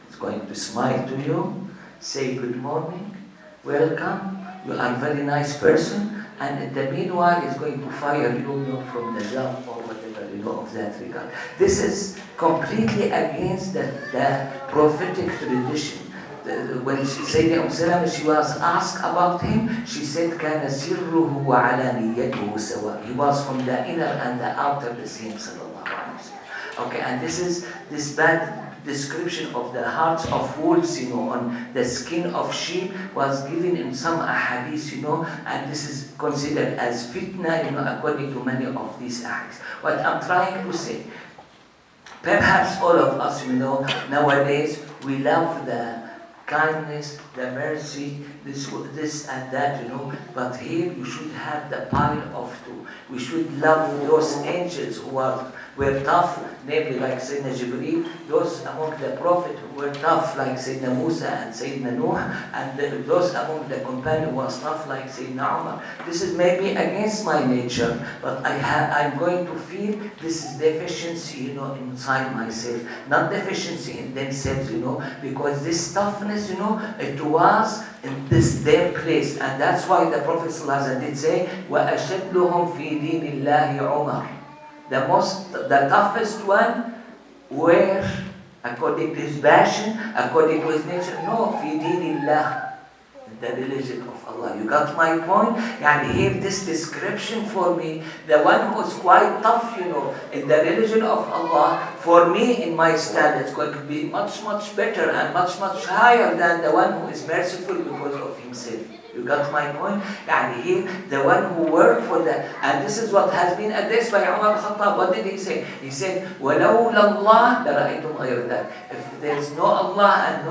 A: It's going to smile to you, say good morning, welcome, you are a very nice person, and in the meanwhile is going to fire you from the job or whatever, of that regard. This is completely against the prophetic tradition. When Sayyidah Salama, she was asked about him, she said, كَانَ سِرُّهُ وَعَلَانِيَّتُهُ سَوَاء. He was from the inner and the outer the same, sallallahu alayhi wa sallam. Okay, and this bad description of the hearts of wolves, on the skin of sheep was given in some ahadith, and this is considered as fitna, according to many of these ahadith. What I'm trying to say, perhaps all of us, nowadays we love the kindness, the mercy, this and that, but here you should have the pile of two. We should love those angels who were tough, namely like Sayyidina Jibreel, those among the Prophet who were tough like Sayyidina Musa and Sayyidina Nuh, and those among the companions who was tough like Sayyidina Umar. This is maybe against my nature, but I'm going to feel this is deficiency, inside myself. Not deficiency in themselves, because this toughness, it was in this their place. And that's why the Prophet ﷺ did say, وَأَشَدُّهُمْ فِي دِينِ اللَّهِ عُمَرٍ. The toughest one were, according to his passion, according to his nature, no, fi dinillah, the religion of Allah. You got my point? And here this description for me, the one who is quite tough, in the religion of Allah, for me, in my standards, going to be much, much better and much, much higher than the one who is merciful because of himself. You got my point? And here, the one who worked for that, and this is what has been addressed by Umar al-Khattab. What did he say? He said, وَلَوْلَا اللَّهِ لَرَأَيْتُمْ غَيْرَ ذَلِكَ. If there is no Allah and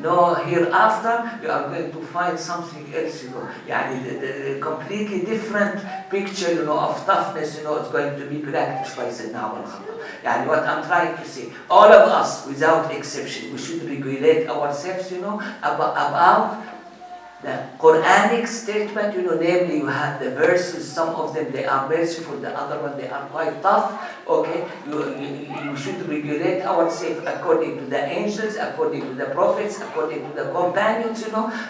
A: no hereafter, you are going to find something else, the completely different picture, of toughness, is going to be practiced by Sayyidina Umar al-Khattab. What I'm trying to say, all of us, without exception, we should regulate ourselves, about the Quranic statement, namely you have the verses, some of them they are merciful, the other one they are quite tough, okay? You should regulate ourselves according to the angels, according to the prophets, according to the companions,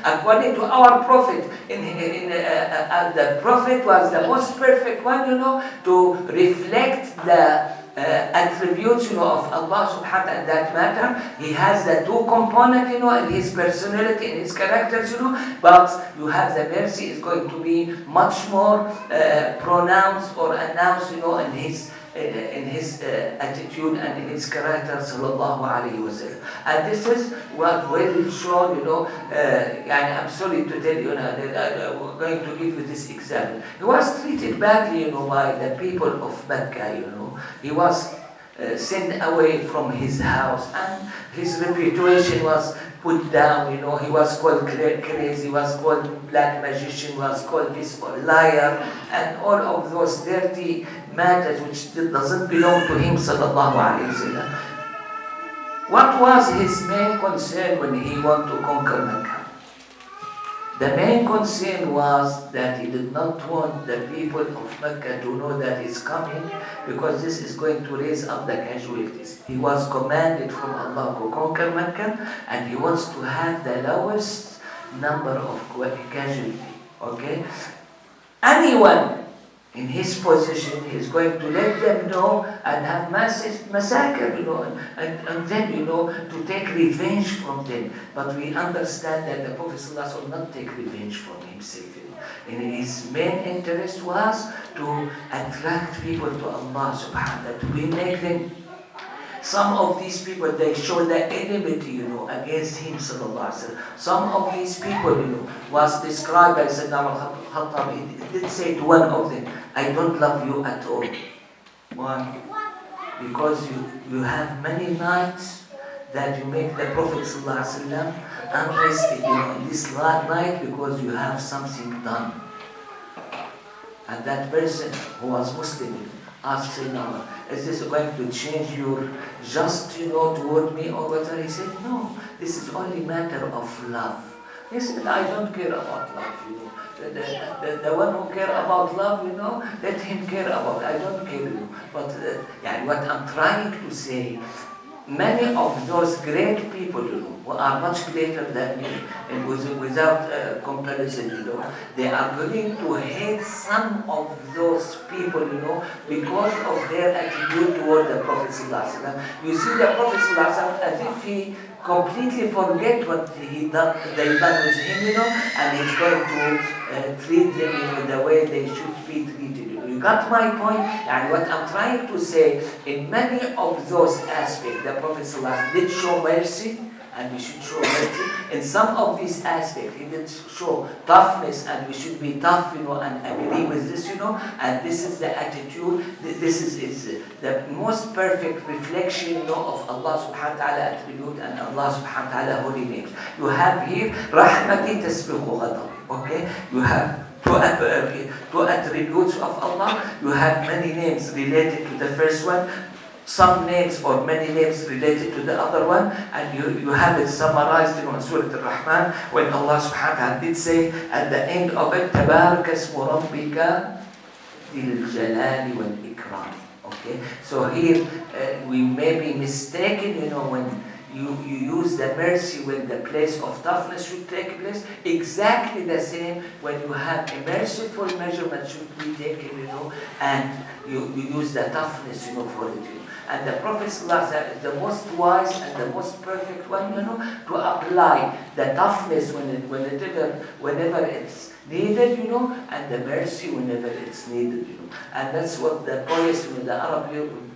A: according to our prophet. The prophet was the most perfect one, to reflect the attributes, of Allah subhanahu wa ta'ala in that matter. He has the two components, in his personality, in his characters, but you have the mercy is going to be much more pronounced or announced, in his attitude and in his character, sallallahu alayhi wa sallam. And this is what well shown, I'm sorry to tell you, I'm going to give you this example. He was treated badly, by the people of Mecca, He was sent away from his house, and his reputation was put down, he was called crazy, he was called black magician, he was called this liar, and all of those dirty matters which doesn't belong to him, sallallahu alayhi wa sallam. What was his main concern when he wanted to conquer Mecca? The main concern was that he did not want the people of Mecca to know that it's coming, because this is going to raise up the casualties. He was commanded from Allah to conquer Mecca, and he wants to have the lowest number of casualties. Okay? Anyone in his position, he's going to let them know and have massive massacre, and then, to take revenge from them. But we understand that the Prophet ﷺ will not take revenge from himself. And his main interest was to attract people to Allah subhanahu wa ta'ala, to make them. Some of these people, they show the enmity, against him, sallallahu alaihi wasallam. Some of these people, was described by Sayyidina al-Khattab. He did say to one of them, I don't love you at all. Why? Because you have many nights that you make the Prophet sallallahu alaihi wasallam unrested, in this night, because you have something done. And that person who was Muslim asked Sayyidina, is this going to change your just, toward me or whatever? He said, no, this is only matter of love. He said, I don't care about love, The one who care about love, let him care about it. I don't care, But what I'm trying to say, many of those great people, who are much greater than me, and without comparison, they are going to hate some of those people, because of their attitude toward the Prophet ﷺ. You see the Prophet ﷺ as if he completely forget what they done with him, and he's going to treat them, the way they should be treated. You got my point? And what I'm trying to say, in many of those aspects, the Prophet ﷺ did show mercy, and we should show mercy. In some of these aspects, he did show toughness, and we should be tough, and agree with this, and this is the attitude. This is the most perfect reflection, of Allah subhanahu wa ta'ala attribute and Allah subhanahu wa ta'ala holy names. You have here, Rahmati tasbiqu ghadabi. Okay? You have two attributes of Allah. You have many names related to the first one, some names or many names related to the other one, and you have it summarized in Surah Al-Rahman, when Allah subhanahu wa ta'ala did say at the end of it, تَبَارَكَ اسْمُ رَبِّكَ ذِي الْجَلَالِ وَالْإِكْرَامِ. Okay, so here we may be mistaken, when you use the mercy when the place of toughness should take place. Exactly the same when you have a merciful measurement should be taken, and you use the toughness, for it. And the Prophet ﷺ is the most wise and the most perfect one, to apply the toughness whenever it's needed, and the mercy whenever it's needed, And that's what the poets, the Arab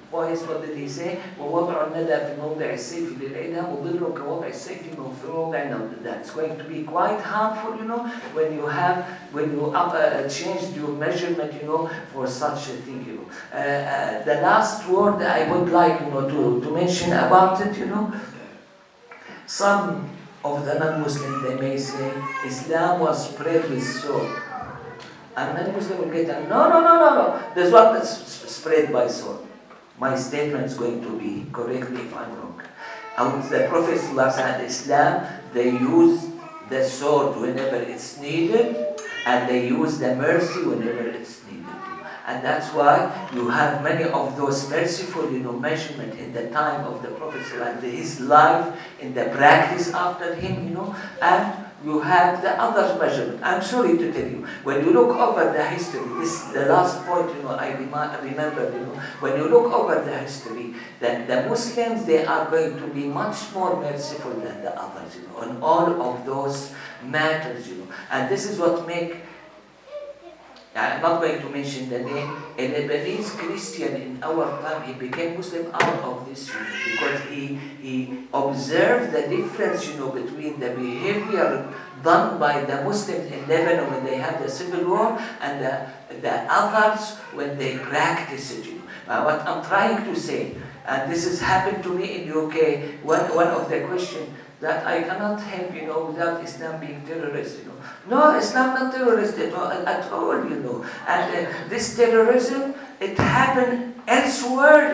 A: poets, what did he say? وَوَضْعُ النَّدَى فِي مَوْضِعِ السَّيْفِ لِلْعِدَى وَضِلُّ كَوَضْعِ السَّيْفِ مَوْضِعِ النَّوْدِ. That's going to be quite harmful, when you changed your measurement, for such a thing, The last word I would like, to mention about it, some of the non-Muslims, they may say, Islam was spread with sword. And many Muslims will get, no. There's one that's spread by sword. My statement is going to be, correct me if I'm wrong. And the Prophet ﷺ, Islam, they use the sword whenever it's needed, and they use the mercy whenever it's needed. And that's why you have many of those merciful, measurement in the time of the Prophet ﷺ, his life, in the practice after him, and you have the other measurement. I'm sorry to tell you, when you look over the history, this is the last point, I remember, when you look over the history, that the Muslims, they are going to be much more merciful than the others, on all of those matters, And this is what make, I'm not going to mention the name, a Lebanese Christian in our time, he became Muslim out of this, because he observed the difference, between the behavior done by the Muslims in Lebanon when they had the civil war, and the others when they practice it. What I'm trying to say, and this has happened to me in UK, one of the questions that I cannot help, without Islam being terrorist, No, Islam not terrorist at all, And this terrorism, it happened elsewhere,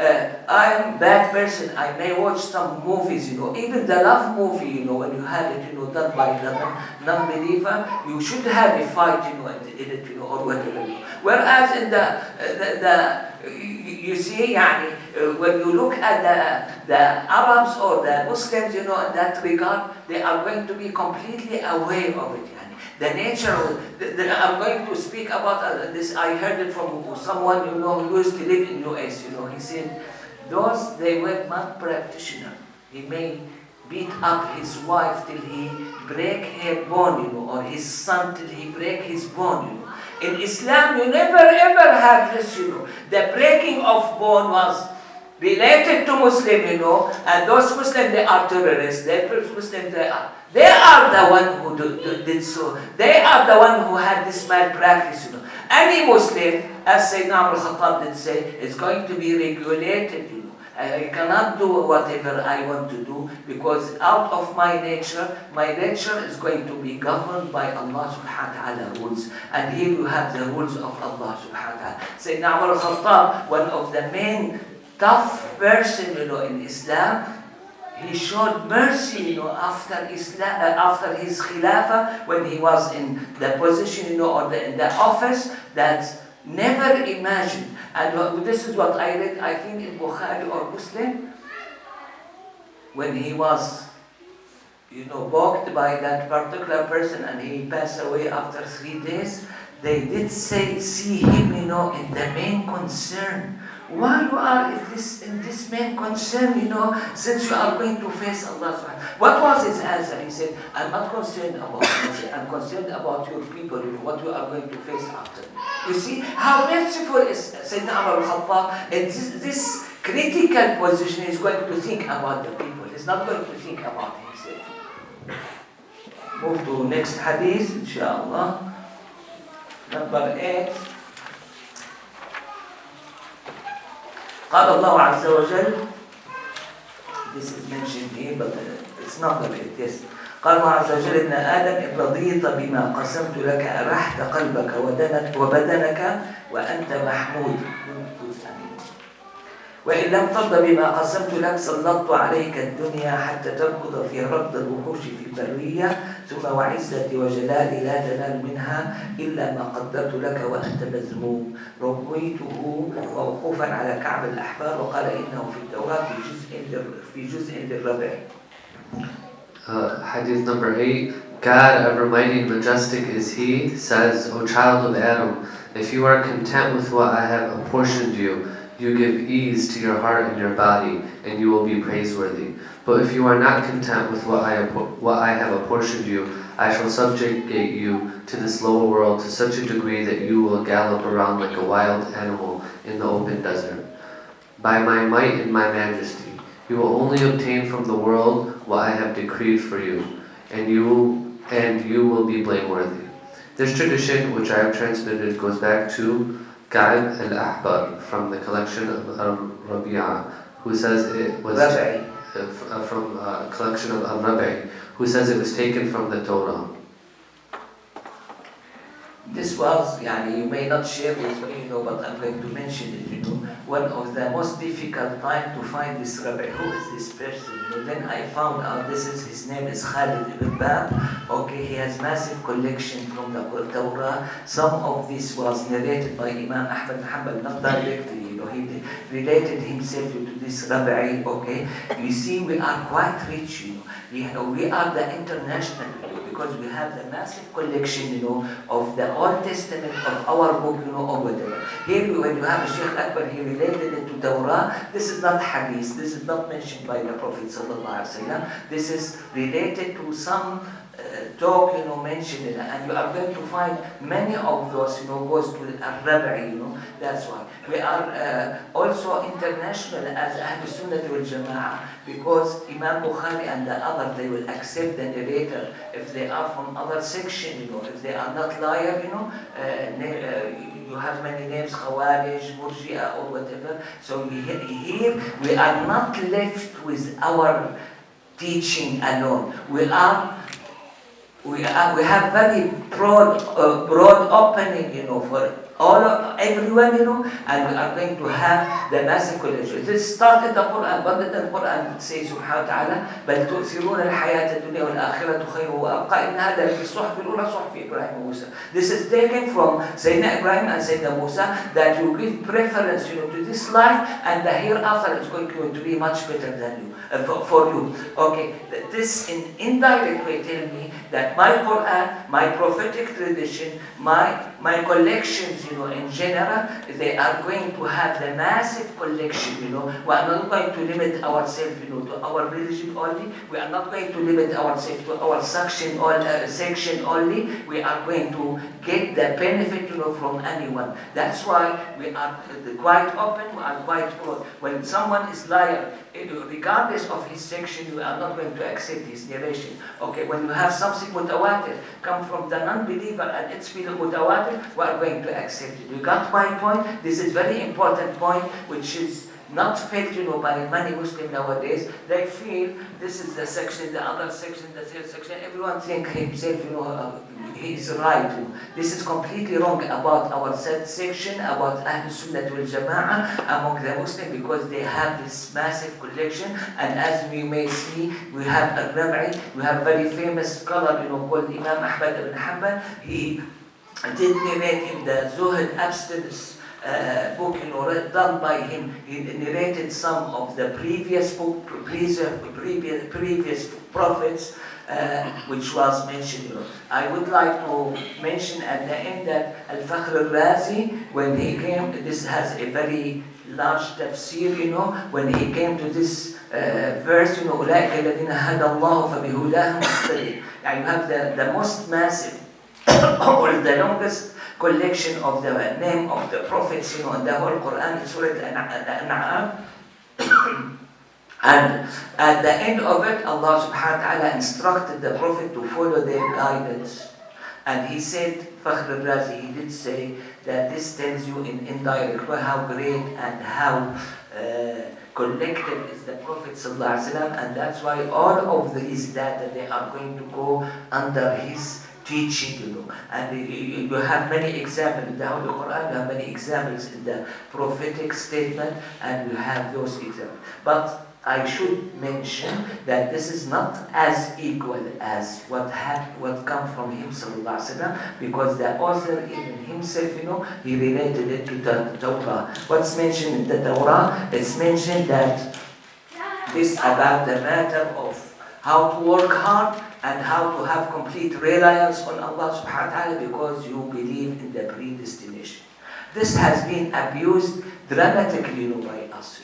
A: I am bad person. I may watch some movies, even the love movie, when you have it, done by the non-believer, you should have a fight, in it, or whatever. Whereas in you see, when you look at the Arabs or the Muslims, in that regard, they are going to be completely aware of it. The nature of I'm going to speak about this. I heard it from someone who used to live in US. He said they were not practitioners. He may beat up his wife till he break her bone, or his son till he break his bone. In Islam, you never ever have this. The breaking of bone was related to Muslim, and those Muslims, they are terrorists. They Muslims, they are the one who did so. They are the one who had this malpractice. Any Muslim, as Sayyidina al-Khattab did say, is going to be regulated. I cannot do whatever I want to do because out of my nature is going to be governed by Allah subhanahu wa ta'ala rules. And here you have the rules of Allah subhanahu wa ta'ala. Sayyidina al-Khattab, one of the main tough person, in Islam, he showed mercy, after after his khilafah, when he was in the position, or in the office that's never imagined. And this is what I read, I think in Bukhari or Muslim, when he was, balked by that particular person and he passed away after 3 days, they did see him, in the main concern. Why you are in this main concern, since you are going to face Allah subhanahu. What was his answer? He said, I'm not concerned about you, I'm concerned about your people, what you are going to face after. You see how merciful is Sayyidina al-Khattab. In this critical position, he's going to think about the people. He's not going to think about himself. Move to next hadith, inshallah. Number 8. قال الله عز وجل, this is mentioned here, but it's not the way it is. قال الله عز وجل إن آدم إن رضيت بما قسمت لك أرحت قلبك وبدنك وأنت محمود. وإن لم ترضى بما قسمت لك سلطت عليك الدنيا حتى تركض في ركض الوحوش في البرية ثم وعزتي وجلالي لا تنال منها إلا ما قدرت لك وأنت مذموم. رويته موقوفا على كعب الأحبار وقال إنه في التوراة في جزء للربع.
B: Hadith number 8. God, ever mighty and majestic is He, says, O child of Adam, if you are content with what I have apportioned you, you give ease to your heart and your body, and you will be praiseworthy. But if you are not content with what I have apportioned you, I shall subjugate you to this lower world to such a degree that you will gallop around like a wild animal in the open desert. By my might and my majesty, you will only obtain from the world what I have decreed for you, and you will be blameworthy. This tradition, which I have transmitted, goes back to Ka'b al-Ahbar from the collection of Rabi'a, who says it was from a collection of Rabi', who says it was taken from the Torah.
A: This was, you may not share with me, but I'm going to mention it, one of the most difficult time to find this rabbi. Who is this person? Then I found out his name is Khalid ibn Bab. Okay, he has massive collection from the Torah. Some of this was narrated by Imam Ahmad bin Hanbal, not directly, he related himself to this rabbi. Okay, you see, we are quite rich, we are the international, because we have the massive collection, of the Old Testament of our book, or whatever. Here, when you have Sheikh Akbar, he related it to Torah. This is not hadith. This is not mentioned by the Prophet sallallahu alaihi wasallam. This is related to some talk, mentioned it, and you are going to find many of those, goes to Al-Rabi, that's why. We are also international as Ahl Sunnah wal Jama'ah, because Imam Bukhari and the other, they will accept the narrator if they are from other section, if they are not liar, you have many names, Khawarij, Murji'ah, or whatever. So here, we are not left with our teaching alone. We have very broad opening, for everyone, and we are going to have the massive collection. This started the Quran, but the Quran says subhanahu wa ta'ala, بل تؤثرون الحياة الدنيا والآخرة خير وأبقى إن هذا في الصحف الأولى صحف إبراهيم وموسى. This is taken from Sayyidina Ibrahim and Sayyidina Musa, that you give preference, to this life, and the hereafter is going to be much better than you, for you. Okay, this in indirect way tell me that my Quran, my prophetic tradition, my collections, in general, they are going to have the massive collection, We are not going to limit ourselves, to our religion only. We are not going to limit ourselves to our section only. We are going to get the benefit, from anyone. That's why we are quite open, we are quite broad. When someone is liar, regardless of his section, we are not going to accept his narration. Okay, when you have something mutawatir come from the non-believer and it's been mutawatir, we are going to accept it. You got my point? This is very important point, which is not felt, by many Muslims nowadays. They feel this is the section, the other section, the third section. Everyone thinks himself, he is right. This is completely wrong about our section, about Ahl Sunnah wal Jama'ah among the Muslims, because they have this massive collection. And as we may see, we have Al-Rabi, we have very famous scholar, called Imam Ahmad ibn Hanbal. He did narrate in the Zuhd abstinence book, done by him. He narrated some of the previous prophets, which was mentioned. I would like to mention at the end that Al-Fakhr al-Razi, when he came, this has a very large tafsir, when he came to this verse, أولئك الذين هدى الله فبهداهم مقتدي. You have the most massive or the longest collection of the name of the prophets, in the whole Quran, in Surah Al-An'am. And at the end of it, Allah subhanahu wa ta'ala instructed the Prophet to follow their guidance. And he said, Fakhr al-Razi, he did say that this tells you in indirect way how great and how collective is the Prophet sallallahu alaihi wasallam, and that's why all of these data, they are going to go under his teaching, and you have many examples in the Holy Quran, you have many examples in the prophetic statement, and you have those examples. But I should mention that this is not as equal as what come from him, sallallahu alaihi wasallam, because the author even himself, he related it to the Torah. What's mentioned in the Torah? It's mentioned that this about the matter of how to work hard and how to have complete reliance on Allah subhanahu wa ta'ala because you believe in the predestination. This has been abused dramatically, by us.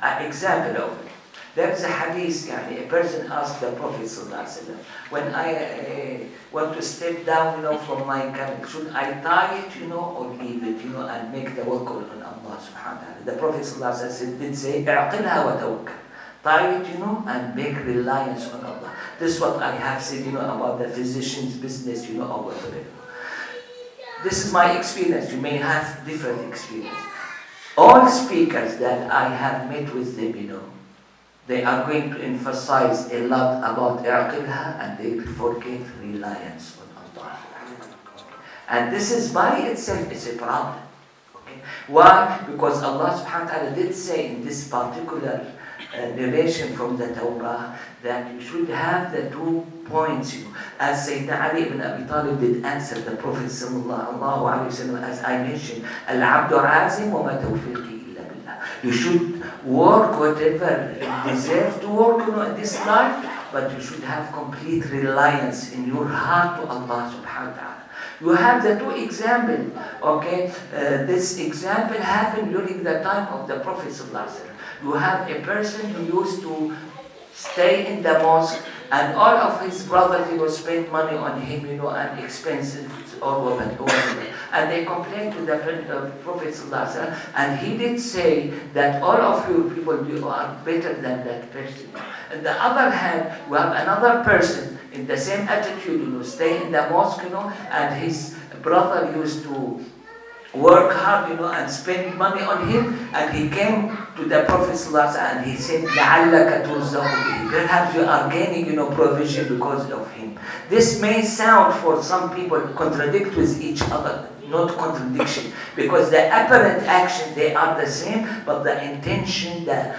A: An example of it. There is a hadith, a person asked the Prophet ﷺ, when I want to step down, from my camel, should I tie it, or leave it, and make the tawakkul on Allah subhanahu wa ta'ala? The Prophet ﷺ did say, اعقلها وتوكل. Tie it, and make reliance on Allah. This is what I have said, about the physician's business, or whatever. This is my experience. You may have different experience. All speakers that I have met with them, they are going to emphasize a lot about i'qilha, and they forget reliance on Allah. And this is by itself is a problem. Okay? Why? Because Allah subhanahu wa ta'ala did say in this particular narration from the Torah that you should have the 2 points. As Sayyidina Ali ibn Abi Talib did answer the Prophet sallallahu alaihi wasallam, as I mentioned, Al-Abdu Azim wa ma tawfiqi illa billah. You should work whatever you deserve to work in this life, but you should have complete reliance in your heart to Allah subhanahu wa ta'ala. You have the 2 examples, okay? This example happened during the time of the Prophet sallallahu alaihi wasallam. You have a person who used to stay in the mosque, and all of his brothers, spend money on him, and expenses, or whatever. And they complained to the Prophet ﷺ, and he did say that all of you people are better than that person. On the other hand, we have another person in the same attitude, stay in the mosque, and his brother used to work hard, and spend money on him, and he came to the Prophet ﷺ and he said, لَعَلَّكَ تُرْزَقُ بِهِ. Perhaps you are gaining, provision because of him. This may sound for some people contradict with each other. not contradiction. Because the apparent action, they are the same, but the intention, the